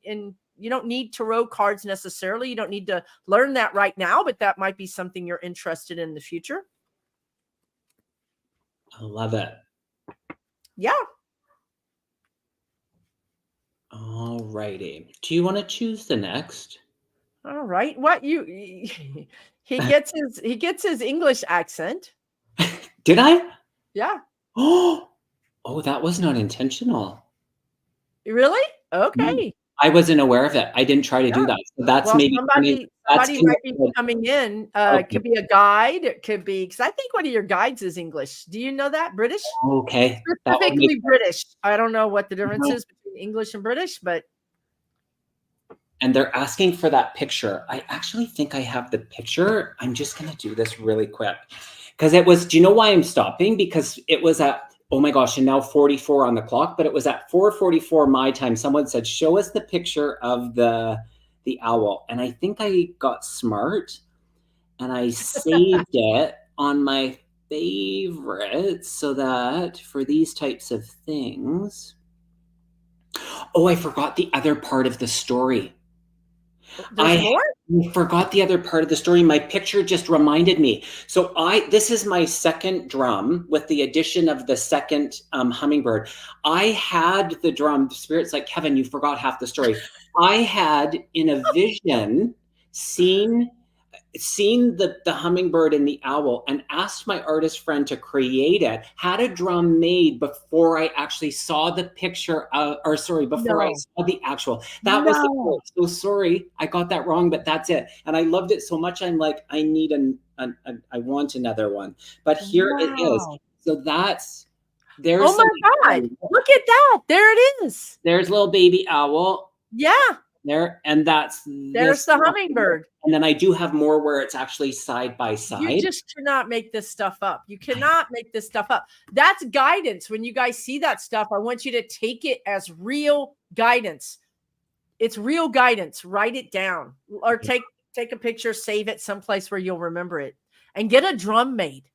Speaker 2: you don't need tarot cards necessarily. You don't need to learn that right now, but that might be something you're interested in the future.
Speaker 1: I love it.
Speaker 2: Yeah.
Speaker 1: All righty. Do you want to choose the next?
Speaker 2: All right. What he gets his English accent.
Speaker 1: Did I?
Speaker 2: Yeah.
Speaker 1: Oh, that was not intentional.
Speaker 2: Really? Okay.
Speaker 1: I wasn't aware of it. I didn't try to do that. So that's maybe
Speaker 2: somebody might be coming in. It could be a guide. It could be, because I think one of your guides is English. Do you know that? British?
Speaker 1: Okay.
Speaker 2: Specifically British. I don't know what the difference is between English and British, but.
Speaker 1: And they're asking for that picture. I actually think I have the picture. I'm just going to do this really quick. Because do you know why I'm stopping? Because it was at, oh my gosh, and now 44 on the clock, but it was at 4:44 my time. Someone said, show us the picture of the owl. And I think I got smart and I saved it on my favorites so that for these types of things. Oh, I forgot the other part of the story. I forgot the other part of the story. My picture just reminded me. So this is my second drum with the addition of the second hummingbird. I had the drum, spirit's like, Kevin, you forgot half the story. I had in a vision seen the hummingbird and the owl and asked my artist friend to create it, had a drum made before I actually saw the picture before I saw the actual. That was the quote. So sorry, I got that wrong, but that's it. And I loved it so much. I'm like, I need I want another one, but here it is. So there's,
Speaker 2: oh my God, look at that. There it is.
Speaker 1: There's little baby owl.
Speaker 2: Yeah.
Speaker 1: There, and there's
Speaker 2: the hummingbird.
Speaker 1: And then I do have more where it's actually side by side.
Speaker 2: You just cannot make this stuff up. You cannot make this stuff up. That's guidance. When you guys see that stuff, I want you to take it as real guidance. It's real guidance. Write it down or take a picture, save it someplace where you'll remember it, and get a drum made.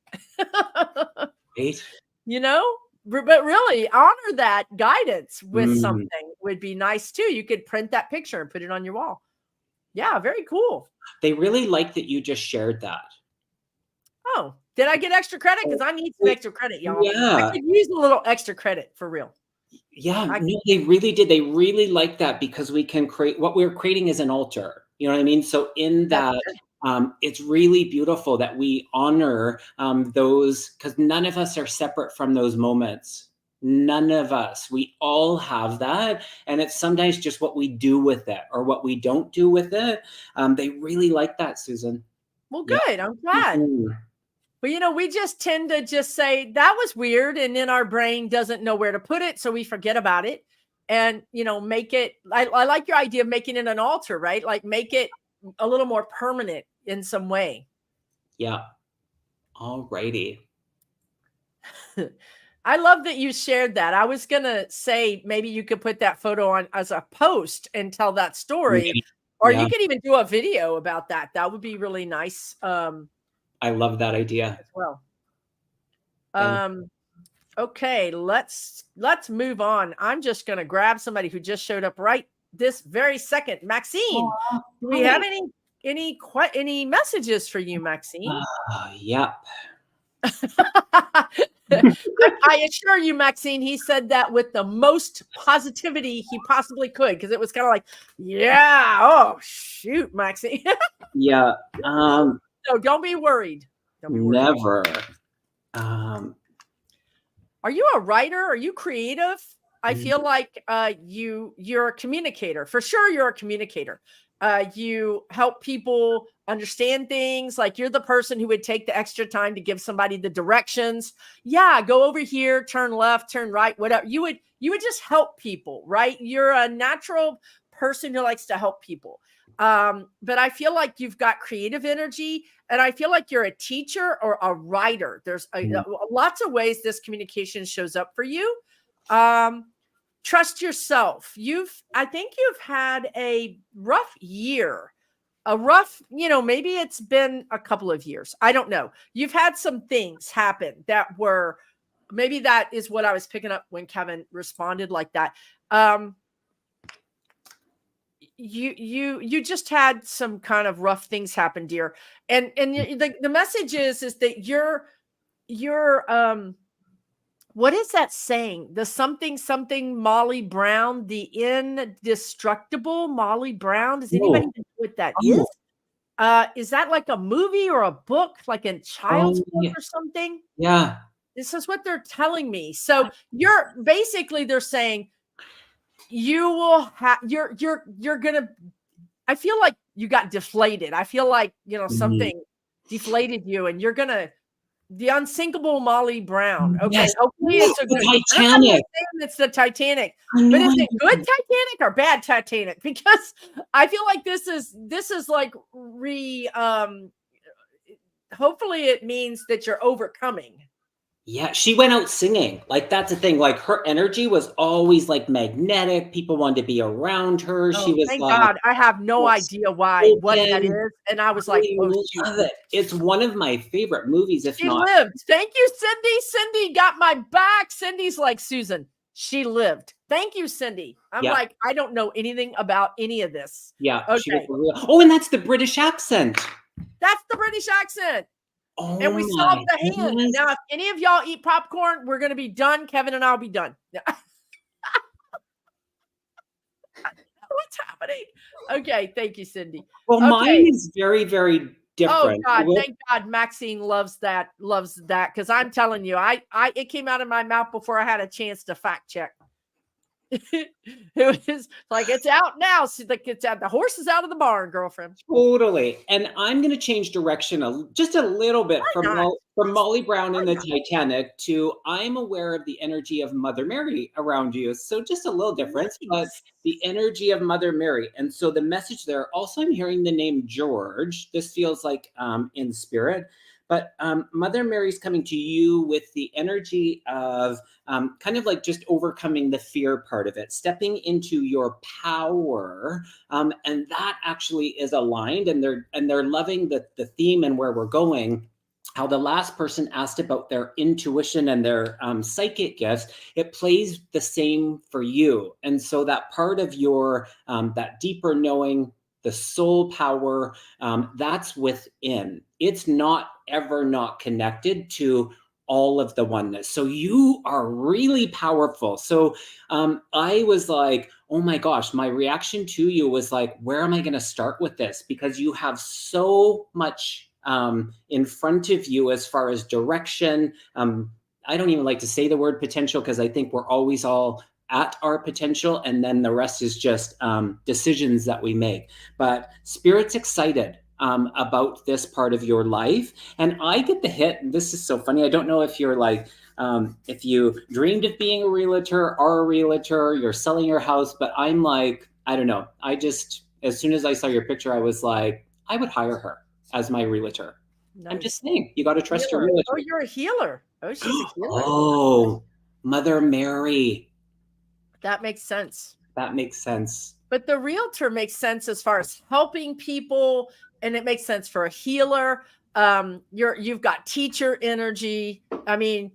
Speaker 1: Right?
Speaker 2: You know, but really honor that guidance with
Speaker 1: Mm.
Speaker 2: something would be nice too. You could print that picture and put it on your wall. Yeah, very cool.
Speaker 1: They really like that you just shared that.
Speaker 2: Oh, did I get extra credit? Because I need some extra credit, y'all. I
Speaker 1: Yeah.
Speaker 2: could use a little extra credit for real.
Speaker 1: Yeah, no, they really did. They really like that because we can create what we're creating is an altar. You know what I mean? So in that, it's really beautiful that we honor those, because none of us are separate from those moments. None of us. We all have that. And it's sometimes just what we do with it or what we don't do with it. They really like that, Susan.
Speaker 2: Well,
Speaker 1: Yeah.
Speaker 2: good. I'm glad.
Speaker 1: Mhm.
Speaker 2: But, you know, we just tend to just say that was weird. And then our brain doesn't know where to put it. So we forget about it and, you know, make it. I like your idea of making it an altar, right? Like make it a little more permanent in some way.
Speaker 1: Yeah. All righty.
Speaker 2: I love that you shared that. I was going to say maybe you could put that photo on as a post and tell that story. Or
Speaker 1: Yeah.
Speaker 2: you could even do a video about that. That would be really nice.
Speaker 1: I love that idea.
Speaker 2: As well. Okay, let's move on. I'm just going to grab somebody who just showed up right this very second. Maxine, do we have any messages for you, Maxine?
Speaker 1: Yep.
Speaker 2: I assure you, Maxine, he said that with the most positivity he possibly could, because it was kind of like, yeah, oh shoot, Maxine.
Speaker 1: Yeah.
Speaker 2: No, don't be worried. Don't be worried.
Speaker 1: Never.
Speaker 2: Are you a writer? Are you creative? I feel like you're a communicator. For sure, you're a communicator. You help people understand things. Like you're the person who would take the extra time to give somebody the directions. Yeah, go over here, turn left, turn right, whatever. You would just help people, right? You're a natural person who likes to help people. But I feel like you've got creative energy, and I feel like you're a teacher or a writer. There's lots of ways this communication shows up for you. Trust yourself. I think you've had a rough year, maybe it's been a couple of years. I don't know. You've had some things happen that were, maybe that is what I was picking up when Kevin responded like that. You just had some kind of rough things happen, dear. And the message is that you're what is that saying? The something Molly Brown, the indestructible Molly Brown. Does anybody know what that is? Is that like a movie or a book, like a child's book or something?
Speaker 1: Yeah.
Speaker 2: This is what they're telling me. So they're saying you will have, you're gonna, I feel like you got deflated. I feel like, something deflated you, and you're gonna, the unsinkable Molly Brown. Okay.
Speaker 1: Yes.
Speaker 2: Hopefully it's a good
Speaker 1: Titanic.
Speaker 2: It's the Titanic. But is it good Titanic or bad Titanic? Because I feel like this is like hopefully it means that you're overcoming.
Speaker 1: Yeah, she went out singing. Like, that's the thing. Like, her energy was always like magnetic. People wanted to be around her. She was
Speaker 2: thank
Speaker 1: like,
Speaker 2: God. I have no idea what that is. And I was like, oh,
Speaker 1: love it. It's one of my favorite movies, if
Speaker 2: she
Speaker 1: not.
Speaker 2: lived. Thank you, Cindy. Cindy got my back. Cindy's like, Susan, she lived. Thank you, Cindy. I'm like, I don't know anything about any of this.
Speaker 1: Yeah.
Speaker 2: Okay.
Speaker 1: And that's the British accent.
Speaker 2: That's the British accent.
Speaker 1: Oh,
Speaker 2: and we solved the hand. Now, if any of y'all eat popcorn, we're going to be done. Kevin and I'll be done. What's happening? Okay. Thank you, Cindy.
Speaker 1: Well, mine is very, very different.
Speaker 2: Oh God, thank God Maxine loves that. Because I'm telling you, it came out of my mouth before I had a chance to fact check. It was like, it's out now. So like, it's out. The horse is out of the barn, girlfriend.
Speaker 1: Totally. And I'm going to change direction just a little bit from Molly Brown and the Titanic to, I'm aware of the energy of Mother Mary around you. So just a little difference, but the energy of Mother Mary. And so the message there, also I'm hearing the name George. This feels like in spirit, But Mother Mary's coming to you with the energy of kind of like just overcoming the fear part of it, stepping into your power, and that actually is aligned. And they're loving the theme and where we're going. How the last person asked about their intuition and their psychic gifts, it plays the same for you. And so that part of your that deeper knowing, the soul power, that's within. It's not ever not connected to all of the oneness. So you are really powerful. So I was like, oh my gosh, my reaction to you was like, where am I going to start with this? Because you have so much in front of you as far as direction. I don't even like to say the word potential because I think we're always all at our potential, and then the rest is just decisions that we make. But Spirit's excited about this part of your life, and I get the hit. And this is so funny. I don't know if you're like, if you dreamed of being a realtor, are a realtor, you're selling your house, but I'm like, I don't know. I just, as soon as I saw your picture, I was like, I would hire her as my realtor.
Speaker 2: Nice.
Speaker 1: I'm just saying, you got to trust your
Speaker 2: Healer.
Speaker 1: realtor.
Speaker 2: Oh, you're a healer. Oh, she's a healer.
Speaker 1: Oh, Mother Mary.
Speaker 2: That makes sense.
Speaker 1: That makes sense.
Speaker 2: But the realtor makes sense as far as helping people, and it makes sense for a healer. You've got teacher energy. I mean,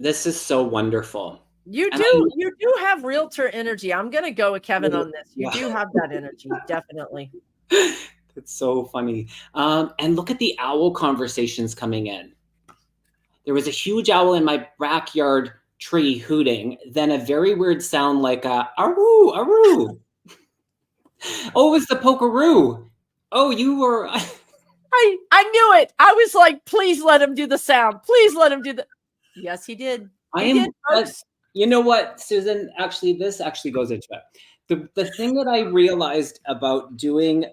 Speaker 1: this is so wonderful.
Speaker 2: You do have realtor energy. I'm going to go with Kevin on this. You do have that energy, definitely.
Speaker 1: It's so funny. And look at the owl conversations coming in. There was a huge owl in my backyard tree hooting, then a very weird sound like a aroo, aroo. Oh, it was the pokeroo. Oh, you were...
Speaker 2: I knew it. I was like, please let him do the sound. Please let him do the... Yes, he did.
Speaker 1: You know what, Susan? Actually, this actually goes into it. The thing that I realized about doing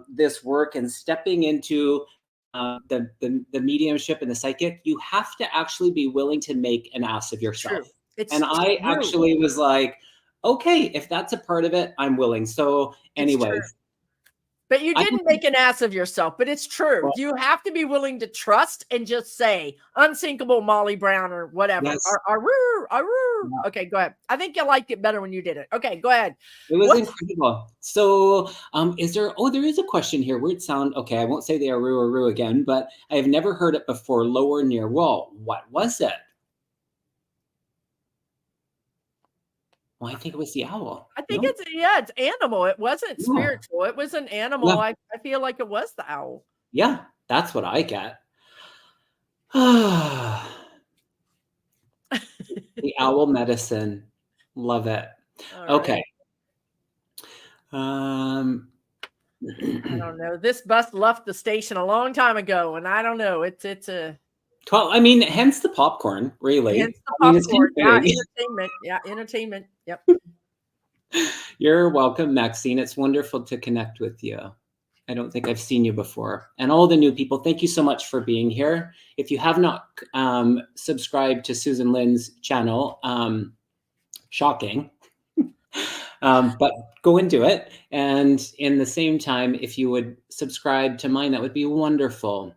Speaker 1: this work and stepping into the mediumship and the psychic, you have to actually be willing to make an ass of yourself. And I actually was like, okay, if that's a part of it, I'm willing. So anyways.
Speaker 2: But you didn't make an ass of yourself, but it's true. Well, you have to be willing to trust and just say unsinkable Molly Brown or whatever. Yes. Okay, go ahead. I think you liked it better when you did it. Okay, go ahead.
Speaker 1: It was incredible. So there is a question here. Weird sound. Okay, I won't say the aroo again, but I have never heard it before. Lower near wall. What was it? Well, I think it was the owl.
Speaker 2: I think it's animal. It wasn't spiritual. It was an animal. Yeah. I feel like it was the owl.
Speaker 1: Yeah, that's what I get. The owl medicine. Love it. All okay.
Speaker 2: Right. I don't know. This bus left the station a long time ago, and I don't know. It's a...
Speaker 1: Well, I mean, hence the popcorn, really.
Speaker 2: Hence the popcorn. Entertainment. Yeah, entertainment. Yep.
Speaker 1: You're welcome, Maxine. It's wonderful to connect with you. I don't think I've seen you before. And all the new people, thank you so much for being here. If you have not subscribed to Susan Lynn's channel, shocking, but go and do it. And in the same time, if you would subscribe to mine, that would be wonderful.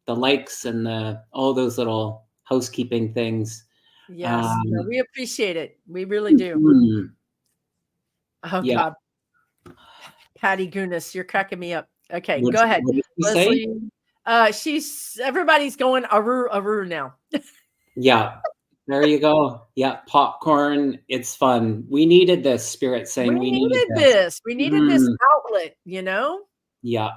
Speaker 1: The likes and all those little housekeeping things.
Speaker 2: Yes, we appreciate it. We really do. Oh, yeah. God. Patty Gunas, you're cracking me up. Okay, go ahead. Leslie, everybody's going aroo now.
Speaker 1: Yeah, there you go. Yeah, popcorn. It's fun. We needed this, Spirit saying we needed this.
Speaker 2: We needed this outlet, you know?
Speaker 1: Yeah.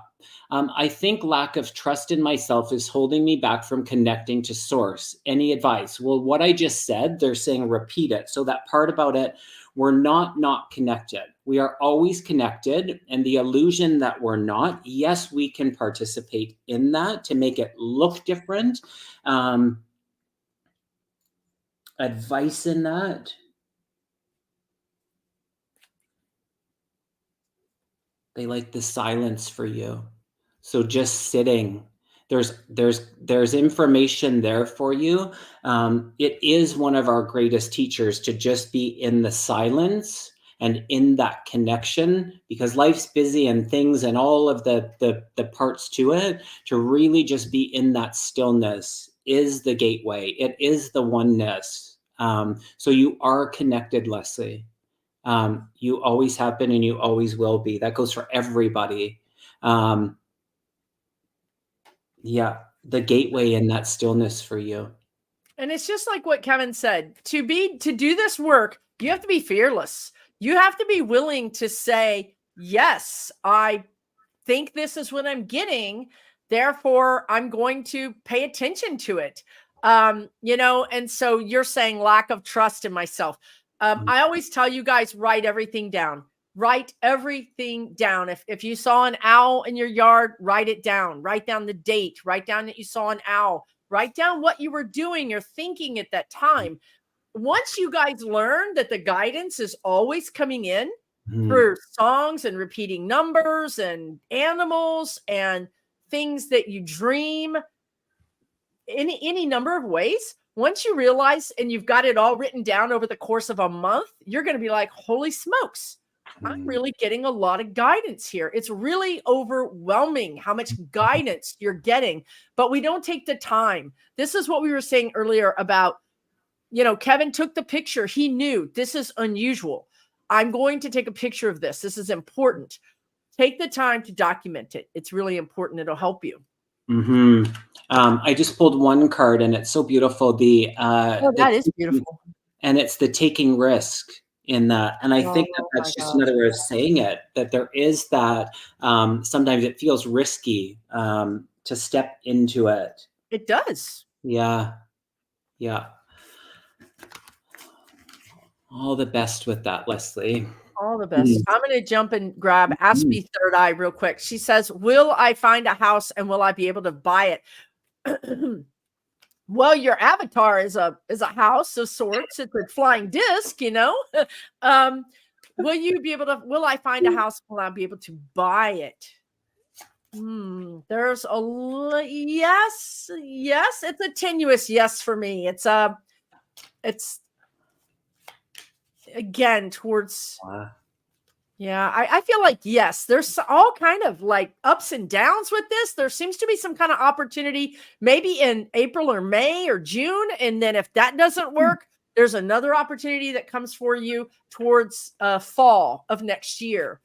Speaker 1: I think lack of trust in myself is holding me back from connecting to source. Any advice? Well, what I just said, they're saying repeat it. So that part about it, we're not connected. We are always connected. And the illusion that we're not, yes, we can participate in that to make it look different. Advice in that. They like the silence for you. So just sitting, there's information there for you. It is one of our greatest teachers to just be in the silence and in that connection, because life's busy and things and all of the parts to it, to really just be in that stillness is the gateway. It is the oneness. So you are connected, Leslie. You always have been and you always will be. That goes for everybody. Yeah, the gateway in that stillness for you.
Speaker 2: And it's just like what Kevin said, to do this work, you have to be fearless. You have to be willing to say, yes, I think this is what I'm getting. Therefore, I'm going to pay attention to it. And so you're saying lack of trust in myself. I always tell you guys, write everything down. Write everything down. If you saw an owl in your yard, write it down. Write down the date. Write down that you saw an owl. Write down what you were doing or thinking at that time. Once you guys learn that the guidance is always coming in through songs and repeating numbers and animals and things that you dream, any number of ways, once you realize and you've got it all written down over the course of a month, you're going to be like, holy smokes, I'm really getting a lot of guidance here. It's really overwhelming how much guidance you're getting, but we don't take the time. This is what we were saying earlier about, Kevin took the picture. He knew this is unusual. I'm going to take a picture of this. This is important. Take the time to document it. It's really important. It'll help you.
Speaker 1: I just pulled one card and it's so beautiful.
Speaker 2: That is beautiful.
Speaker 1: And it's the taking risk in that. And I think that's just another way of saying it, that there is that, sometimes it feels risky, to step into it.
Speaker 2: It does.
Speaker 1: Yeah. Yeah. All the best with that, Leslie.
Speaker 2: All the best. I'm going to jump and grab Aspie Third Eye real quick. She says, will I find a house and will I be able to buy it? Well, your avatar is a house of sorts. It's a flying disc, will I find a house? Will I be able to buy it? There's yes. It's a tenuous yes for me. It's again towards, I feel like, yes, there's all kind of like ups and downs with this. There seems to be some kind of opportunity maybe in April or May or June. And then if that doesn't work, there's another opportunity that comes for you towards fall of next year.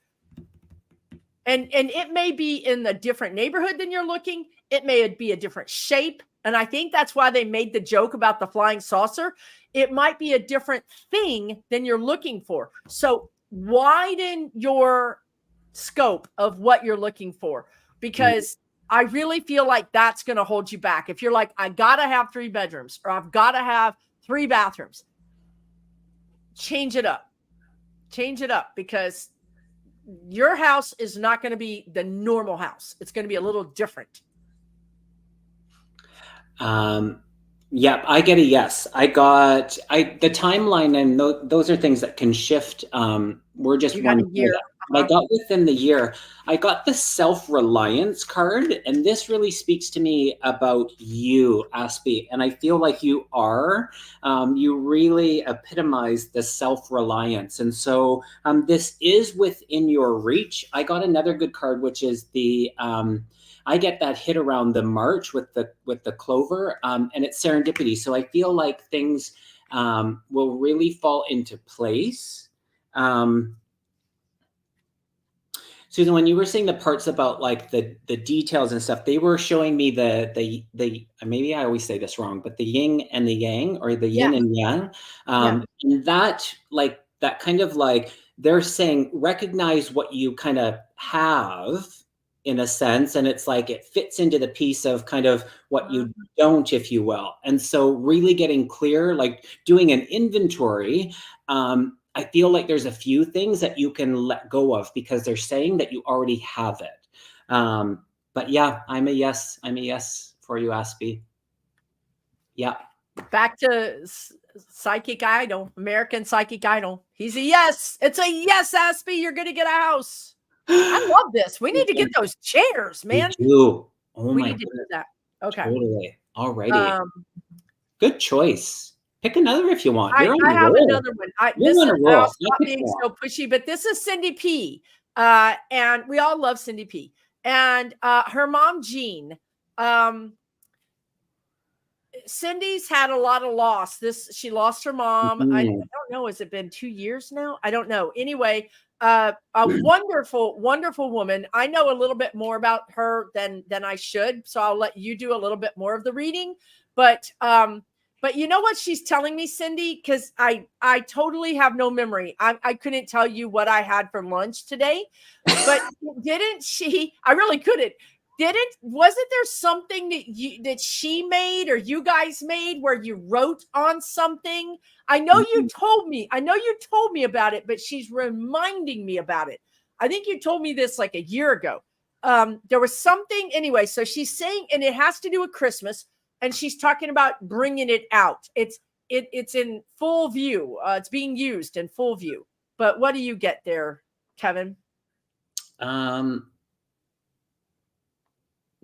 Speaker 2: And it may be in a different neighborhood than you're looking. It may be a different shape. And I think that's why they made the joke about the flying saucer. It might be a different thing than you're looking for. So widen your scope of what you're looking for, because I really feel like that's going to hold you back. If you're like, I got to have 3 bedrooms or I've got to have 3 bathrooms, change it up, because your house is not going to be the normal house. It's going to be a little different.
Speaker 1: Yeah, I get a yes. The timeline, and those are things that can shift. We're just one year. I got within the year. I got the self-reliance card, and this really speaks to me about you, Aspie. And I feel like you are. You really epitomize the self-reliance, and so this is within your reach. I got another good card, which is the. I get that hit around the March with the clover, and it's serendipity. So I feel like things will really fall into place. Susan, when you were saying the parts about like the details and stuff, they were showing me the maybe I always say this wrong, but the yin and the yang, or the yin and yang, and that kind of like they're saying recognize what you kind of have, in a sense, and it's like it fits into the piece of kind of what you don't, if you will. And so really getting clear, like doing an inventory, I feel like there's a few things that you can let go of because they're saying that you already have it. But yeah, I'm a yes for you, Aspie. Yeah.
Speaker 2: Back to Psychic Idol, American Psychic Idol. He's a yes. It's a yes, Aspie. You're going to get a house. I love this. We need to get those chairs, man.
Speaker 1: We do. Oh
Speaker 2: we
Speaker 1: my
Speaker 2: need to do that. Okay.
Speaker 1: Totally. Alrighty. Good choice. Pick another if you want.
Speaker 2: I
Speaker 1: You're on a
Speaker 2: have
Speaker 1: roll.
Speaker 2: another one.
Speaker 1: You're on a
Speaker 2: I'll
Speaker 1: roll. You
Speaker 2: stop
Speaker 1: pick
Speaker 2: being
Speaker 1: one.
Speaker 2: so pushy, but this is Cindy P. And we all love Cindy P. And her mom, Jean. Cindy's had a lot of loss. She lost her mom. I
Speaker 1: Mhm.
Speaker 2: don't know. Has it been 2 years now? I don't know. Anyway, a wonderful, wonderful woman. I know a little bit more about her than I should, so I'll let you do a little bit more of the reading. But you know what she's telling me, Cindy? Because I totally have no memory. I couldn't tell you what I had for lunch today, but didn't she? I really couldn't. Wasn't there something that she made or you guys made where you wrote on something? I know you told me about it, but she's reminding me about it. I think you told me this like a year ago. There was something anyway. So she's saying, and it has to do with Christmas, and she's talking about bringing it out. It's in full view. It's being used in full view. But what do you get there, Kevin?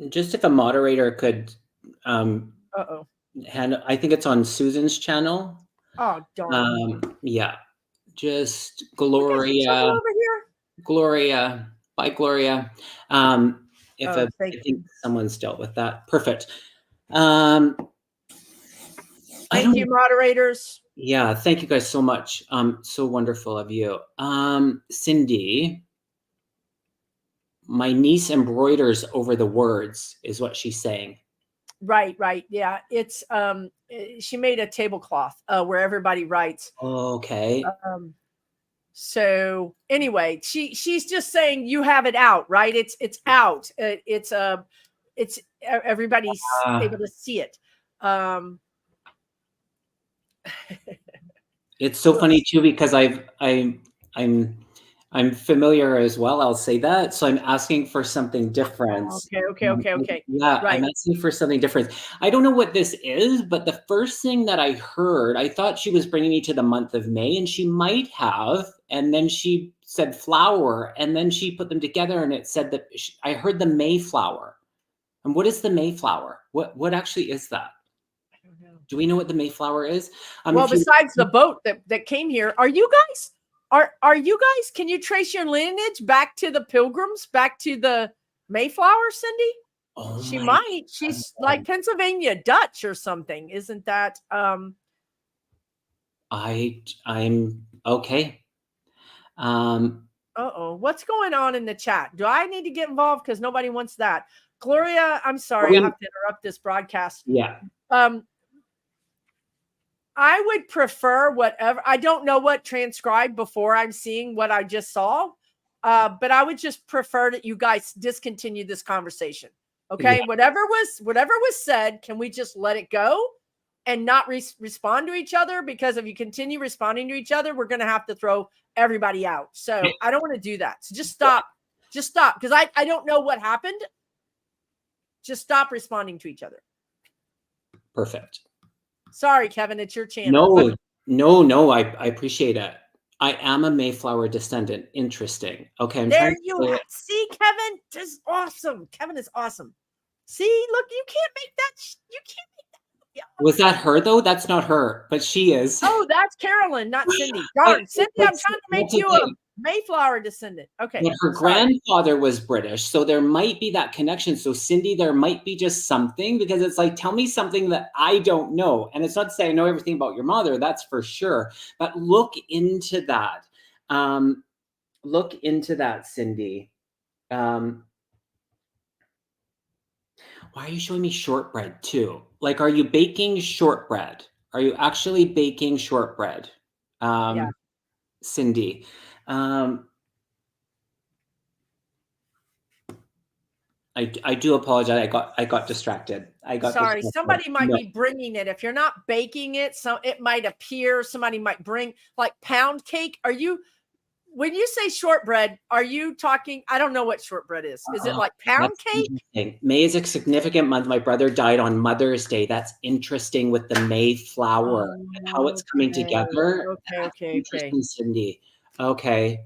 Speaker 1: Just if a moderator could
Speaker 2: Uh-oh.
Speaker 1: I think it's on Susan's channel.
Speaker 2: Oh, darn.
Speaker 1: Yeah. Just
Speaker 2: We got some trouble
Speaker 1: Gloria.
Speaker 2: over here.
Speaker 1: Gloria. Bye, Gloria. I think someone's dealt with that. Perfect.
Speaker 2: Thank you, moderators.
Speaker 1: Yeah, thank you guys so much. So wonderful of you. Cindy, my niece embroiders over the words, is what she's saying.
Speaker 2: Right. Yeah. It's she made a tablecloth where everybody writes.
Speaker 1: Okay.
Speaker 2: So anyway, she's just saying you have it out, right? It's out. It's everybody's able to see it.
Speaker 1: It's so funny too, because I'm familiar as well. I'll say that. So I'm asking for something different.
Speaker 2: Okay.
Speaker 1: Yeah,
Speaker 2: right.
Speaker 1: I'm asking for something different. I don't know what this is, but the first thing that I heard, I thought she was bringing me to the month of May, and she might have. And then she said flower, and then she put them together, and it said that I heard the Mayflower. And what is the Mayflower? What actually is that?
Speaker 2: I don't know.
Speaker 1: Do we know what the Mayflower is?
Speaker 2: Well, besides the boat that came here, are you guys? Are you guys? Can you trace your lineage back to the Pilgrims, back to the Mayflower, Cindy?
Speaker 1: Oh,
Speaker 2: she might. She's like Pennsylvania Dutch or something, isn't that? I'm
Speaker 1: okay.
Speaker 2: What's going on in the chat? Do I need to get involved? Because nobody wants that. Gloria, I'm sorry, I have to interrupt this broadcast.
Speaker 1: Yeah.
Speaker 2: I would prefer whatever. I don't know what transcribed before I'm seeing what I just saw. But I would just prefer that you guys discontinue this conversation. Okay. Yeah. Whatever was said, can we just let it go and not respond to each other? Because if you continue responding to each other, we're going to have to throw everybody out. So I don't want to do that. So just stop. Just stop. Because I don't know what happened. Just stop responding to each other.
Speaker 1: Perfect.
Speaker 2: Sorry, Kevin, it's your channel.
Speaker 1: No, I appreciate it. I am a Mayflower descendant. Interesting. Okay,
Speaker 2: there you see, Kevin is awesome. Kevin is awesome. See, look, you can't make that. You can't make that. Yeah.
Speaker 1: Was that her though? That's not her, but she is.
Speaker 2: Oh, that's Carolyn, not Cindy. Darn, Cindy, I'm trying to make you a Mayflower descendant. Okay.
Speaker 1: But her grandfather was British, so there might be that connection. So Cindy, there might be just something, because it's like, tell me something that I don't know. And it's not to say I know everything about your mother, that's for sure. But look into that. Look into that, Cindy. Why are you showing me shortbread too? Like, are you baking shortbread? Are you actually baking shortbread?
Speaker 2: Yeah.
Speaker 1: Cindy. I do apologize. I got distracted.
Speaker 2: Sorry. Somebody might be bringing it. If you're not baking it, so it might appear somebody might bring like pound cake. When you say shortbread, are you talking? I don't know what shortbread is. Is it like pound cake?
Speaker 1: May is a significant month. My brother died on Mother's Day. That's interesting with the Mayflower and how it's coming together.
Speaker 2: Okay.
Speaker 1: Cindy. Okay.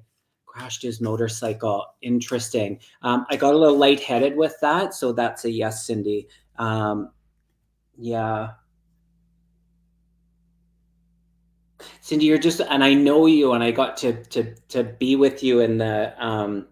Speaker 1: Crashed his motorcycle. Interesting. I got a little lightheaded with that, so that's a yes, Cindy. Yeah. Cindy, you're just, and I know you, and I got to be with you in the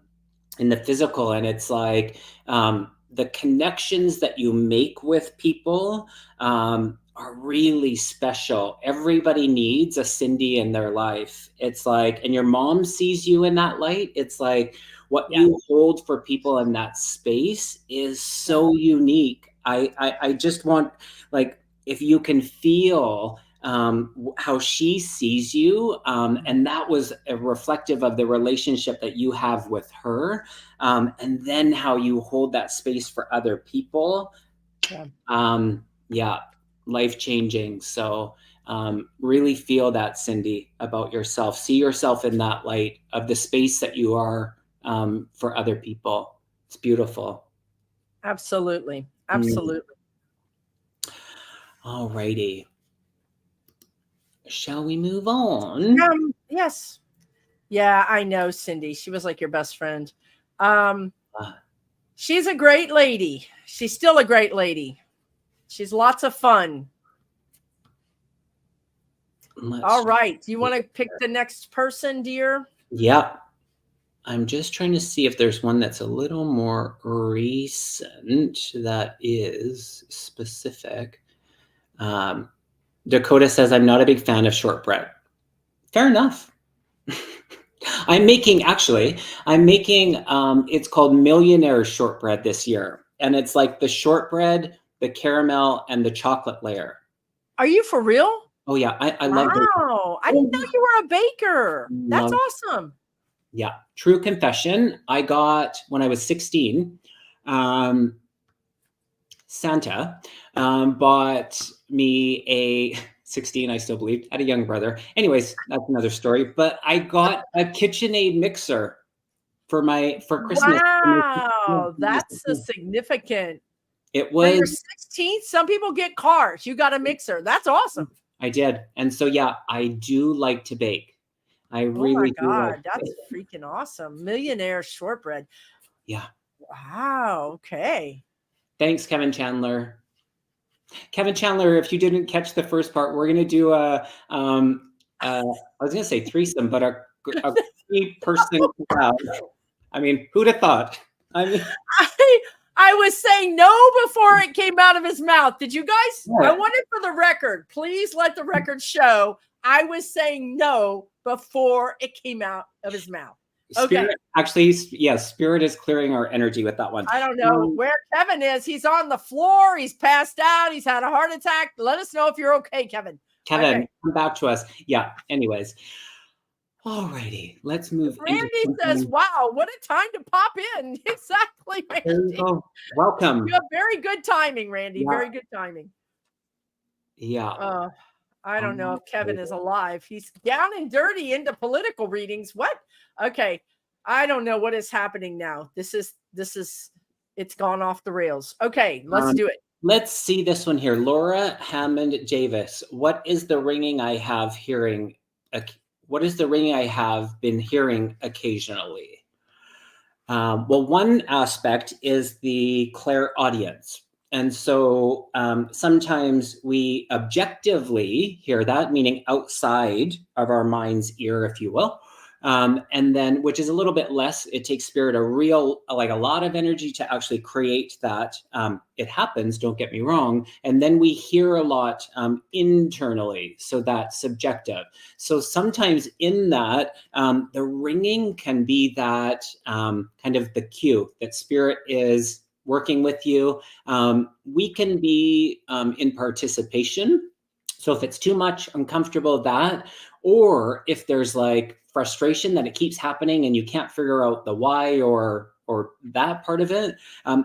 Speaker 1: physical, and it's like the connections that you make with people are really special. Everybody needs a Cindy in their life. It's like, and your mom sees you in that light. It's like what
Speaker 2: Yeah.
Speaker 1: you hold for people in that space is so unique. I just want, like, if you can feel how she sees you, and that was a reflective of the relationship that you have with her, and then how you hold that space for other people.
Speaker 2: Yeah.
Speaker 1: Yeah, life changing. So really feel that, Cindy, about yourself. See yourself in that light of the space that you are for other people. It's beautiful.
Speaker 2: Absolutely.
Speaker 1: Mm.
Speaker 2: Absolutely.
Speaker 1: All righty. Shall we move on?
Speaker 2: Yes. Yeah, I know Cindy. She was like your best friend. She's a great lady. She's still a great lady. She's lots of fun. All right. Do you want to pick the next person, dear?
Speaker 1: Yeah. I'm just trying to see if there's one that's a little more recent that is specific. Dakota says, I'm not a big fan of shortbread. Fair enough. I'm making, it's called Millionaire Shortbread this year. And it's like the shortbread, the caramel, and the chocolate layer.
Speaker 2: Are you for real?
Speaker 1: Oh, yeah. I love it.
Speaker 2: Wow. I didn't know you were a baker. That's awesome.
Speaker 1: Yeah. True confession. I got, when I was 16, Santa bought me a 16, I still believe, had a young brother. Anyways, that's another story. But I got a KitchenAid mixer for Christmas.
Speaker 2: Wow. That's a significant.
Speaker 1: It
Speaker 2: For your
Speaker 1: was
Speaker 2: 16th, some people get cars. You got a mixer. That's awesome.
Speaker 1: I did. And so yeah, I do like to bake. I
Speaker 2: Oh
Speaker 1: really
Speaker 2: my
Speaker 1: do like
Speaker 2: God.
Speaker 1: to
Speaker 2: That's
Speaker 1: bake.
Speaker 2: freaking awesome. Millionaire shortbread.
Speaker 1: Yeah.
Speaker 2: Wow. Okay.
Speaker 1: Thanks, Kevin Chandler. Kevin Chandler, if you didn't catch the first part, we're gonna do I was gonna say threesome, but a 3-person crowd. I mean, who'd have thought? I mean,
Speaker 2: I was saying no before it came out of his mouth. Did you guys?
Speaker 1: yeah.
Speaker 2: I want it for the record. Please let the record show I was saying no before it came out of his mouth.
Speaker 1: Spirit,
Speaker 2: Okay.
Speaker 1: actually, yes, Spirit is clearing our energy with that one.
Speaker 2: I don't know where Kevin is. He's on the floor. He's passed out. He's had a heart attack. Let us know if you're okay, Kevin.
Speaker 1: Kevin,
Speaker 2: Okay.
Speaker 1: come back to us. Yeah. Anyways. All righty. Let's move.
Speaker 2: Randy says, wow, what a time to pop in. Exactly, Randy.
Speaker 1: There you go. Welcome.
Speaker 2: You have very good timing, Randy.
Speaker 1: Yeah.
Speaker 2: Very good timing.
Speaker 1: Yeah.
Speaker 2: I don't know if Kevin is alive. He's down and dirty into political readings. What? Okay. I don't know what is happening now. This is it's gone off the rails. Okay, let's do it.
Speaker 1: Let's see this one here. Laura Hammond Javis. What is the ringing I have hearing? What is the ringing I have been hearing occasionally? Well, one aspect is the clairaudience. And so sometimes we objectively hear that, meaning outside of our mind's ear, if you will. And then, which is a little bit less, it takes spirit a lot of energy to actually create that. It happens, don't get me wrong. And then we hear a lot internally. So that's subjective. So sometimes in that, the ringing can be that kind of the cue that spirit is working with you. We can be in participation. So if it's too much, uncomfortable, that, or if there's like frustration that it keeps happening and you can't figure out the why or that part of it,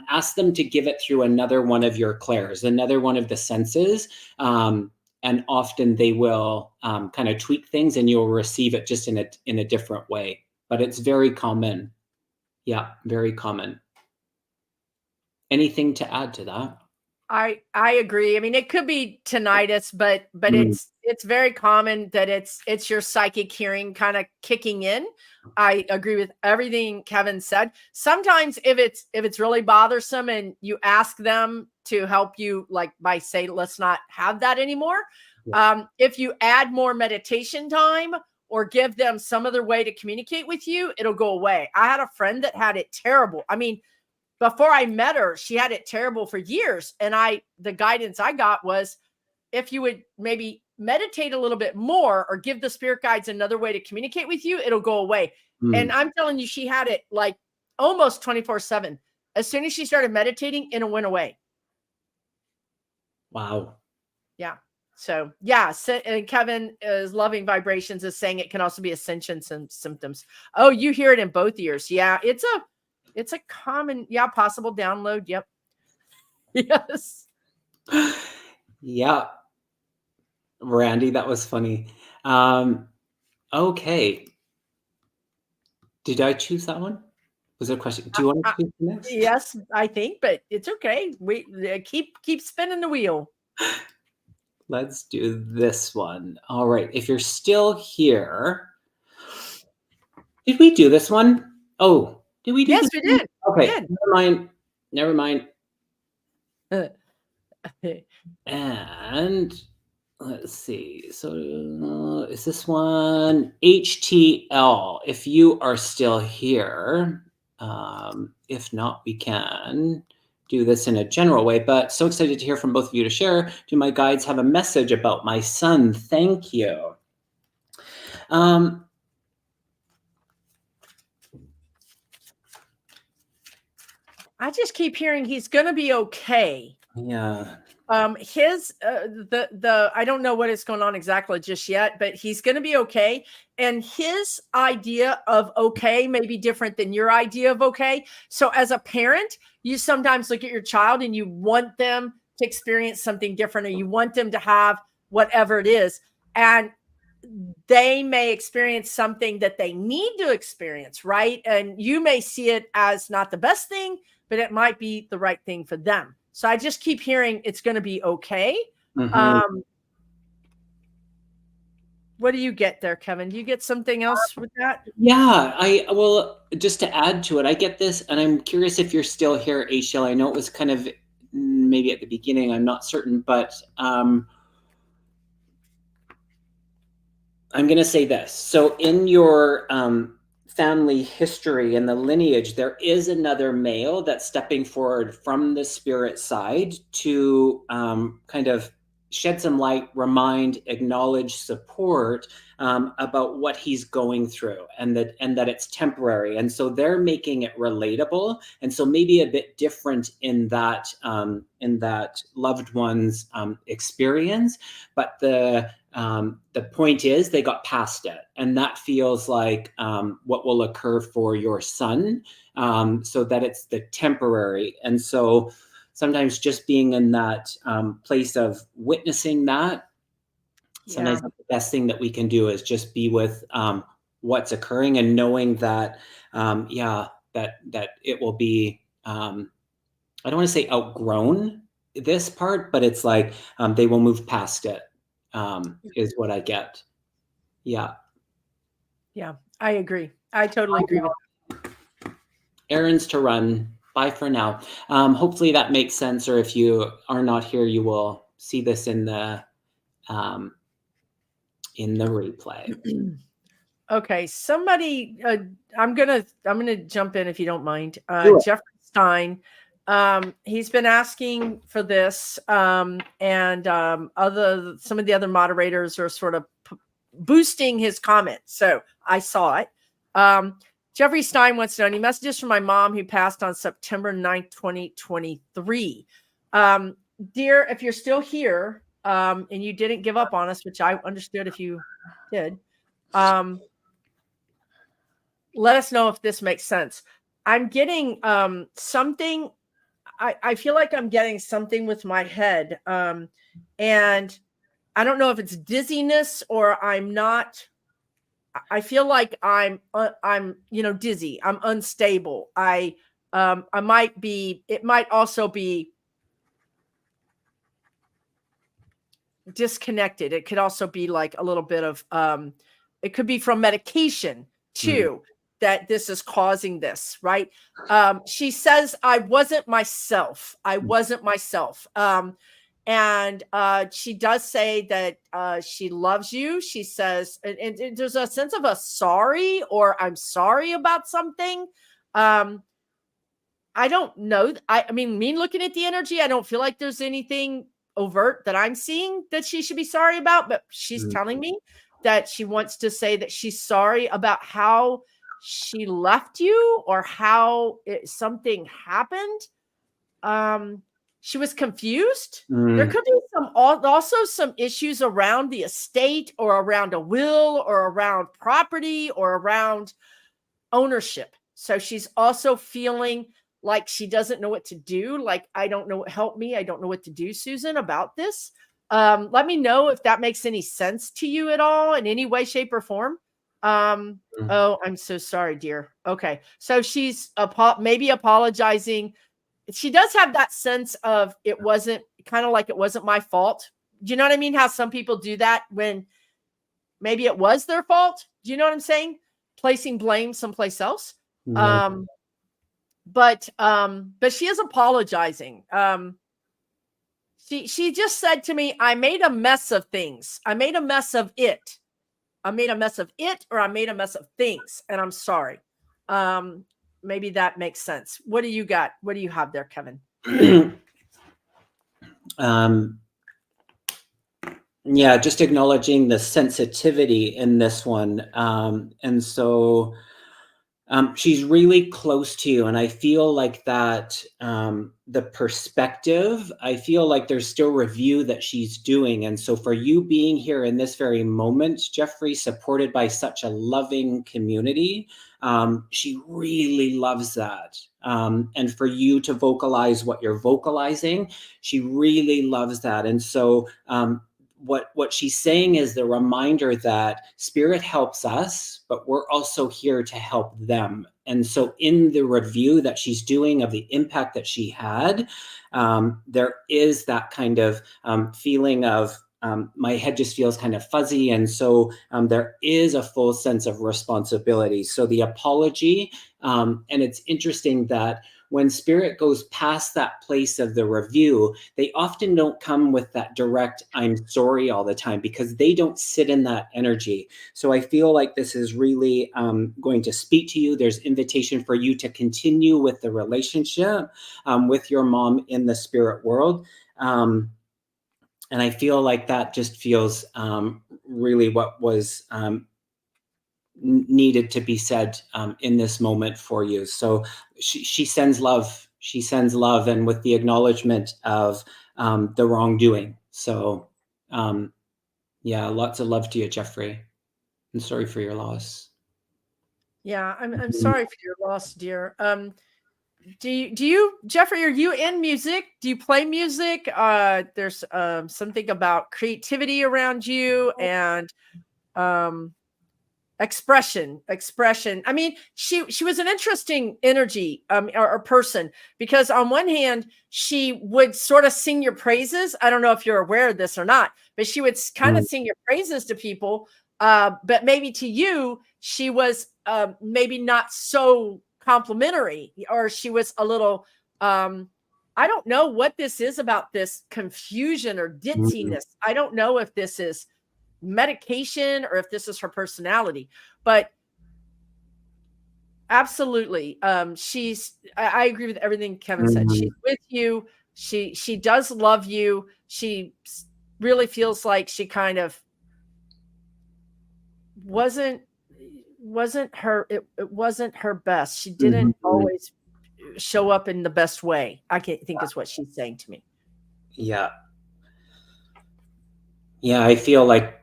Speaker 1: ask them to give it through another one of your clairs, another one of the senses. And often they will kind of tweak things and you'll receive it just in a different way. But it's very common. Yeah, very common. Anything to add to that?
Speaker 2: I agree. I mean, it could be tinnitus, but it's very common that it's your psychic hearing kind of kicking in. I agree with everything Kevin said. Sometimes if it's really bothersome and you ask them to help you, like by say, let's not have that anymore. If you add more meditation time or give them some other way to communicate with you, it'll go away. I had a friend that had it terrible. I mean, before I met her, she had it terrible for years. And the guidance I got was, if you would maybe meditate a little bit more or give the spirit guides another way to communicate with you, it'll go away. And I'm telling you, she had it like almost 24/7. As soon as she started meditating, it went away.
Speaker 1: Wow.
Speaker 2: Yeah. So yeah. And Kevin is loving vibrations is saying it can also be ascension symptoms. Oh, you hear it in both ears. Yeah. It's a common, possible download. Yep. Yes.
Speaker 1: Yeah. Randy, that was funny. Okay. Did I choose that one? Was there a question? Do you want to choose the next?
Speaker 2: Yes, I think, but it's okay. We keep spinning the wheel.
Speaker 1: Let's do this one. All right. If you're still here, did we do this one? Oh, did we do
Speaker 2: Yes,
Speaker 1: this
Speaker 2: we did.
Speaker 1: Okay.
Speaker 2: We did.
Speaker 1: Never mind. And let's see. So is this one HTL? If you are still here, if not, we can do this in a general way, but so excited to hear from both of you to share. Do my guides have a message about my son? Thank you.
Speaker 2: I just keep hearing he's going to be okay.
Speaker 1: Yeah.
Speaker 2: His I don't know what is going on exactly just yet, but he's going to be okay. And his idea of okay may be different than your idea of okay. So as a parent, you sometimes look at your child and you want them to experience something different, or you want them to have whatever it is. And they may experience something that they need to experience, right? And you may see it as not the best thing, but it might be the right thing for them. So I just keep hearing it's going to be okay.
Speaker 1: Mm-hmm.
Speaker 2: What do you get there, Kevin? Do you get something else with that?
Speaker 1: Yeah, well, just to add to it, I get this, and I'm curious if you're still here, HL. I know it was kind of maybe at the beginning, I'm not certain, but I'm going to say this. So in your family history and the lineage, there is another male that's stepping forward from the spirit side to kind of shed some light, remind, acknowledge, support about what he's going through, and that it's temporary. And so they're making it relatable, and so maybe a bit different in that loved one's experience. But the point is they got past it, and that feels like what will occur for your son, so that it's the temporary. And so sometimes just being in that place of witnessing that, sometimes the best thing that we can do is just be with what's occurring, and knowing that that it will be I don't want to say outgrown this part, but it's like they will move past it, is what I get. Yeah,
Speaker 2: I agree. I totally agree with that.
Speaker 1: Errands to run. Bye for now. Hopefully that makes sense, or if you are not here, you will see this in the replay.
Speaker 2: Okay, somebody, I'm gonna jump in if you don't mind. Jeffrey Stein, he's been asking for this, and some of the other moderators are sort of boosting his comments. So I saw it. Jeffrey Stein wants to know any messages from my mom who passed on September 9th, 2023. Dear, if you're still here, and you didn't give up on us, which I understood if you did, let us know if this makes sense. I'm getting something. I feel like I'm getting something with my head. And I don't know if it's dizziness or I'm not. I feel like I'm dizzy. I'm unstable. I might be, it might also be disconnected. It could also be like a little bit of, it could be from medication too, that this is causing this, right? She says, I wasn't myself. And she does say that she loves you. She says, and there's a sense of a sorry, or I'm sorry about something. I don't know. I mean, me looking at the energy, I don't feel like there's anything overt that I'm seeing that she should be sorry about, but she's telling me that she wants to say that she's sorry about how she left you, or how something happened. She was confused. There could be also some issues around the estate, or around a will, or around property, or around ownership. So she's also feeling like she doesn't know what to do. Like, I don't know, help me. I don't know what to do, Susan, about this. Let me know if that makes any sense to you at all, in any way, shape, or form. Oh, I'm so sorry, dear. Okay. So she's maybe apologizing. She does have that sense of, it wasn't, kind of like, it wasn't my fault. Do you know what I mean? How some people do that when maybe it was their fault. Do you know what I'm saying? Placing blame someplace else. But she is apologizing. She just said to me, I made a mess of things. I made a mess of it. I made a mess of it, or I made a mess of things, and I'm sorry. Maybe that makes sense. What do you got? What do you have there, Kevin?
Speaker 1: Yeah, just acknowledging the sensitivity in this one. And so she's really close to you. And I feel like that the perspective, I feel like there's still review that she's doing. And so for you being here in this very moment, Jeffrey, supported by such a loving community, she really loves that. And for you to vocalize what you're vocalizing, she really loves that. And so what she's saying is the reminder that spirit helps us, but we're also here to help them. And so in the review that she's doing of the impact that she had, there is that kind of feeling of my head just feels kind of fuzzy. And so there is a full sense of responsibility. So the apology, and it's interesting that when spirit goes past that place of the review, they often don't come with that direct, I'm sorry all the time, because they don't sit in that energy. So I feel like this is really going to speak to you. There's invitation for you to continue with the relationship with your mom in the spirit world. And I feel like that just feels really what was needed to be said in this moment for you. So she sends love. She sends love, and with the acknowledgement of the wrongdoing. So yeah, lots of love to you, Jeffrey. I'm sorry for your loss.
Speaker 2: Yeah, I'm sorry for your loss, dear. Do you, Jeffrey, are you in music? Do you play music? There's something about creativity around you, and expression. I mean, she was an interesting energy or person, because on one hand she would sort of sing your praises. I don't know if you're aware of this or not, but she would kind of sing your praises to people, but maybe to you she was maybe not so complimentary, or she was a little I don't know what this is about this confusion or ditziness. I don't know if this is medication or if this is her personality, but absolutely. I agree with everything Kevin said. She's with you. She does love you. She really feels like she kind of wasn't her, it wasn't her best. She didn't always show up in the best way. I can't think is what she's saying to me.
Speaker 1: Yeah. I feel like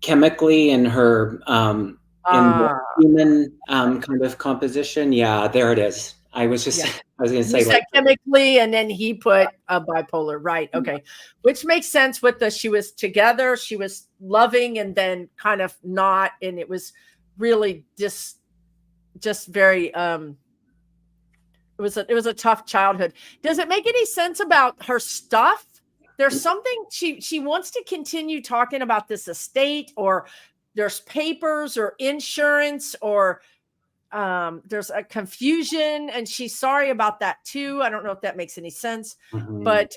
Speaker 1: chemically in her in the human kind of composition. Yeah, there it is. I was just I was going to say,
Speaker 2: said chemically, and then he put a bipolar, right? Okay, which makes sense with the, she was together, she was loving, and then kind of not, and it really just very it was a tough childhood. Does it make any sense about her stuff? There's something she wants to continue talking about this estate, or there's papers or insurance, or there's a confusion, and she's sorry about that too. I don't know if that makes any sense,
Speaker 1: Mhm.
Speaker 2: but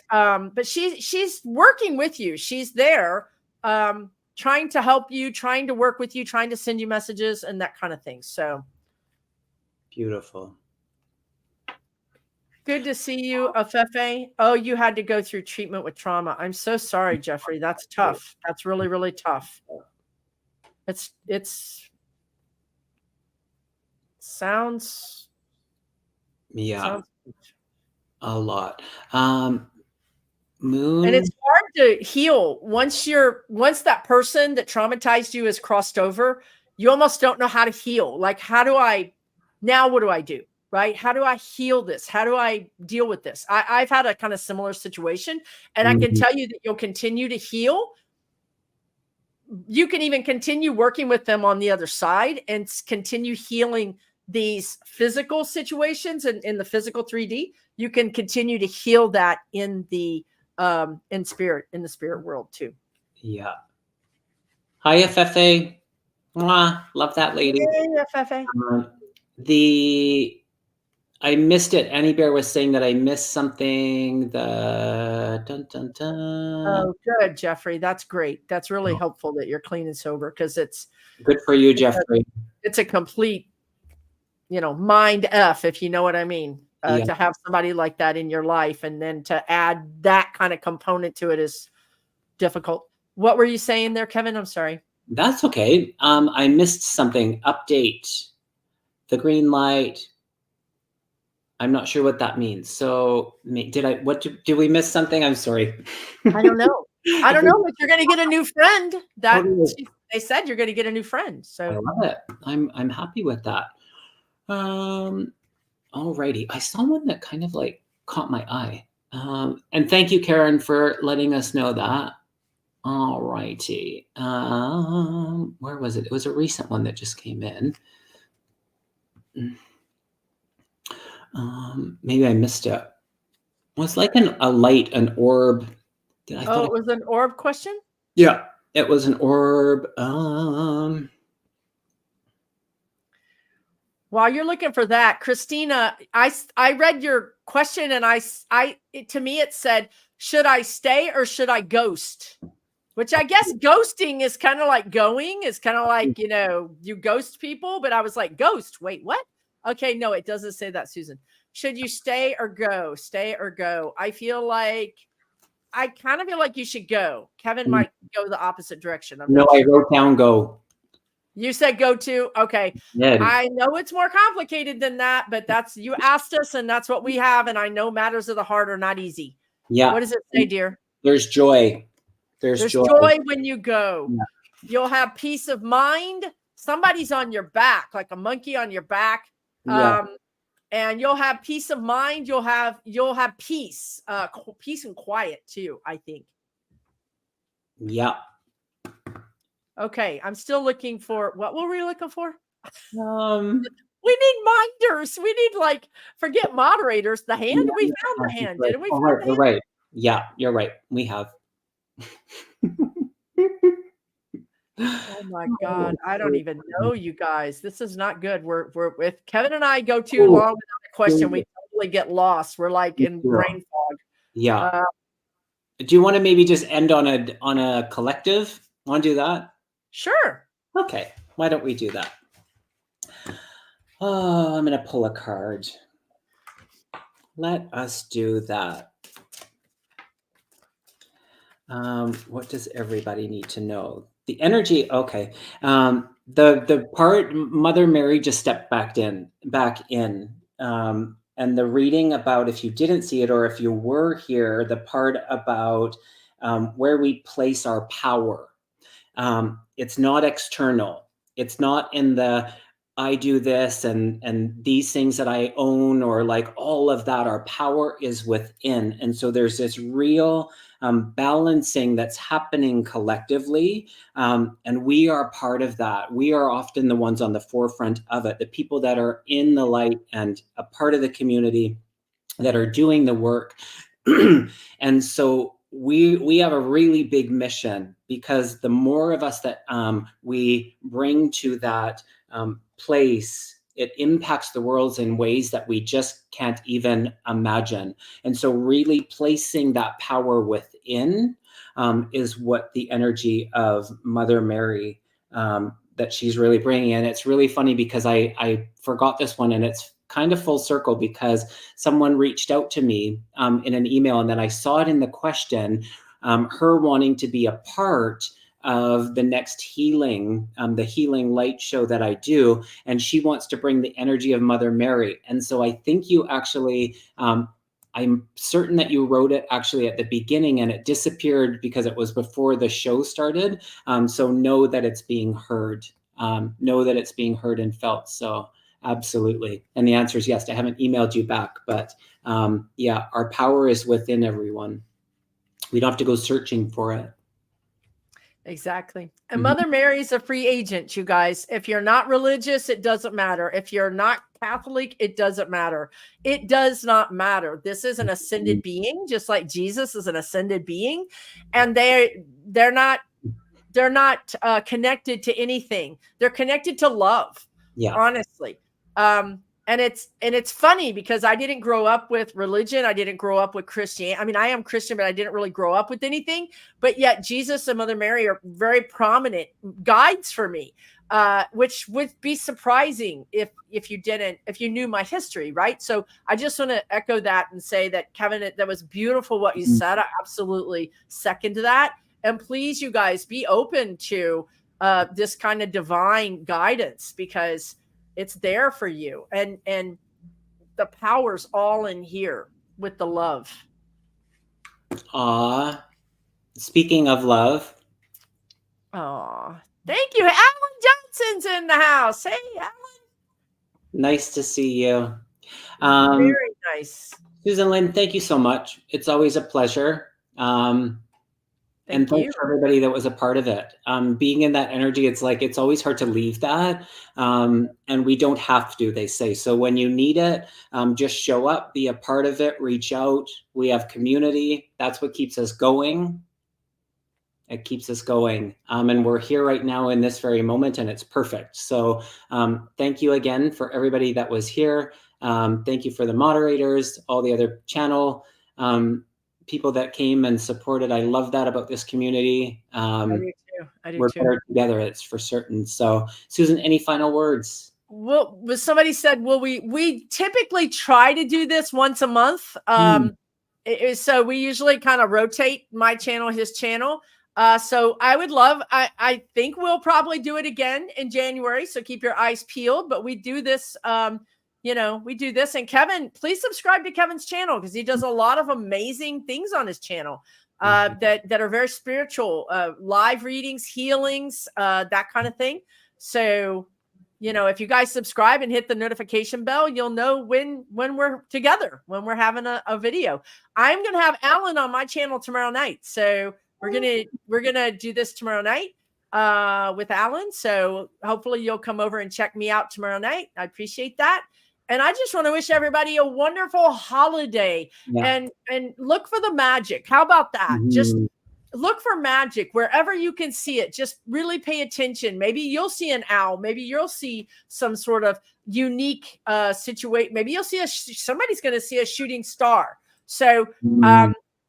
Speaker 2: she's working with you. She's there, trying to help you, trying to work with you, trying to send you messages and that kind of thing. So
Speaker 1: Beautiful.
Speaker 2: good to see you, Afefe. Oh, you had to go through treatment with trauma. I'm so sorry, Jeffrey. That's tough. That's really, really tough. It's sounds
Speaker 1: Yeah,
Speaker 2: sounds
Speaker 1: a lot.
Speaker 2: and
Speaker 1: Moon.
Speaker 2: it's hard to heal once that person that traumatized you has crossed over. You almost don't know how to heal. Like, what do I do? Right? How do I heal this? How do I deal with this? I've had a kind of similar situation, and I can
Speaker 1: Mhm.
Speaker 2: tell you that you'll continue to heal. You can even continue working with them on the other side and continue healing these physical situations and in the physical 3D. You can continue to heal that in the spirit world too.
Speaker 1: Yeah. Hi, FFA. Mwah, love that lady.
Speaker 2: Yay, FFA.
Speaker 1: I missed it. Annie Bear was saying that I missed something. The dun dun dun.
Speaker 2: Oh, good, Jeffrey. That's great. That's really helpful that you're clean and sober, because
Speaker 1: Good for you, Jeffrey.
Speaker 2: it's a complete, mind F, if you know what I mean.
Speaker 1: Yeah.
Speaker 2: To have somebody like that in your life, and then to add that kind of component to it is difficult. What were you saying there, Kevin? I'm sorry.
Speaker 1: That's okay. I missed something. Update. The green light. I'm not sure what that means. So did we miss something? I'm sorry.
Speaker 2: I don't know. I don't know, but you're going to get a new friend.
Speaker 1: Totally.
Speaker 2: They said you're going to get a new friend.
Speaker 1: I
Speaker 2: So
Speaker 1: love it. I'm happy with that. Alrighty. I saw one that kind of like caught my eye. And thank you, Karen, for letting us know that. Alrighty. Where was it? It was a recent one that just came in. Maybe I missed it. It was like a light, an orb.
Speaker 2: it was an orb question?
Speaker 1: Yeah, it was an orb.
Speaker 2: While you're looking for that, Christina, I read your question, and to me it said, should I stay or should I ghost? Which I guess ghosting is kind of like going. It's kind of like, you ghost people, but I was like, ghost, wait, what? Okay, no, it doesn't say that, Susan. Should you stay or go? Stay or go? I kind of feel like you should go. Kevin might go the opposite direction.
Speaker 1: No, I wrote down go.
Speaker 2: You said go to? Okay.
Speaker 1: Yeah.
Speaker 2: I know it's more complicated than that, but you asked us, and that's what we have. And I know matters of the heart are not easy.
Speaker 1: Yeah.
Speaker 2: What does it say, dear?
Speaker 1: There's joy. There's joy
Speaker 2: when you go.
Speaker 1: Yeah.
Speaker 2: You'll have peace of mind. Somebody's on your back, like a monkey on your back.
Speaker 1: Yeah.
Speaker 2: And you'll have peace of mind. You'll have peace, peace and quiet too, I think.
Speaker 1: Yeah.
Speaker 2: Okay, I'm still looking for, what were we looking for?
Speaker 1: We
Speaker 2: need minders. We need, forget moderators. The hand. We found the hand. Didn't we?
Speaker 1: Right. Yeah, you're right. We have.
Speaker 2: Oh my God. I don't even know, you guys. This is not good. We're with Kevin and I go too long without a question. We totally get lost. We're like in brain fog.
Speaker 1: Yeah. Do you want to maybe just end on a collective? Want to do that?
Speaker 2: Sure.
Speaker 1: Okay. Why don't we do that? Oh, I'm going to pull a card. Let us do that. What does everybody need to know? The energy. Okay. The part Mother Mary just stepped back in. And the reading about, if you didn't see it or if you were here, the part about where we place our power. It's not external. It's not in the I do this and these things that I own, or like all of that. Our power is within. And so there's this real balancing that's happening collectively. And we are part of that. We are often the ones on the forefront of it, the people that are in the light and a part of the community that are doing the work. And so we have a really big mission, because the more of us that we bring to that place it impacts the worlds in ways that we just can't even imagine. And so really placing that power within is what the energy of Mother Mary that she's really bringing. And it's really funny because I forgot this one, and it's kind of full circle because someone reached out to me in an email, and then I saw it in the question, her wanting to be a part of the next healing, the Healing Light show that I do. And she wants to bring the energy of Mother Mary. And so I think you actually, I'm certain that you wrote it actually at the beginning and it disappeared because it was before the show started. So know that it's being heard. Know that it's being heard and felt. So absolutely. And the answer is yes. I haven't emailed you back, but yeah, our power is within everyone. We don't have to go searching for it.
Speaker 2: Exactly. And Mother Mary's a free agent, you guys. If you're not religious, it doesn't matter. If you're not Catholic, it doesn't matter. It does not matter. This is an ascended being, just like Jesus is an ascended being, and they're not connected to anything. They're connected to love. Yeah, honestly. And it's funny because I didn't grow up with religion. I didn't grow up with Christianity. I mean, I am Christian, but I didn't really grow up with anything. But yet Jesus and Mother Mary are very prominent guides for me, which would be surprising if you knew my history, right? So I just want to echo that and say that, Kevin, that was beautiful what you said. I absolutely second that. And please, you guys, be open to this kind of divine guidance, because it's there for you, and the power's all in here with the love.
Speaker 1: Speaking of love.
Speaker 2: Thank you. Alan Johnson's in the house. Hey, Alan. Nice to see you. Very nice.
Speaker 1: Susan Lynn, thank you so much. It's always a pleasure. And thanks for everybody that was a part of it. Being in that energy, it's like, it's always hard to leave that. And we don't have to, they say. So when you need it, just show up, be a part of it, reach out. We have community. That's what keeps us going. It keeps us going. And we're here right now in this very moment, and it's perfect. So thank you again for everybody that was here. Thank you for the moderators, all the other channel people that came and supported. I love that about this community. I do too. We're better together, it's for certain. So Susan, any final words?
Speaker 2: Well, somebody said, well, we typically try to do this once a month. So we usually kind of rotate my channel, his channel. So I would love, I think we'll probably do it again in January. So keep your eyes peeled, but we do this, we do this. And Kevin, please subscribe to Kevin's channel, because he does a lot of amazing things on his channel that are very spiritual, live readings, healings, that kind of thing. So, if you guys subscribe and hit the notification bell, you'll know when we're together, when we're having a video. I'm going to have Alan on my channel tomorrow night. So we're going to do this tomorrow night with Alan. So hopefully you'll come over and check me out tomorrow night. I appreciate that. And I just want to wish everybody a wonderful holiday, and look for the magic. How about that? Just look for magic wherever you can see it. Just really pay attention. Maybe you'll see an owl. Maybe you'll see some sort of unique situation. Maybe you'll see somebody's going to see a shooting star. So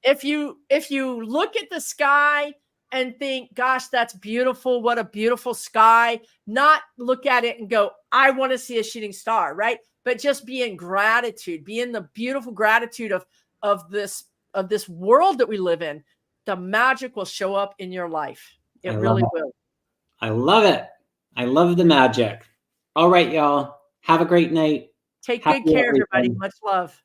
Speaker 2: if you look at the sky and think, gosh, that's beautiful, what a beautiful sky, not look at it and go, I want to see a shooting star, right? But just be in gratitude, be in the beautiful gratitude of this world that we live in. The magic will show up in your life. It really will. I love it. I love the magic. All right, y'all. Have a great night. Take good care, everybody. Much love.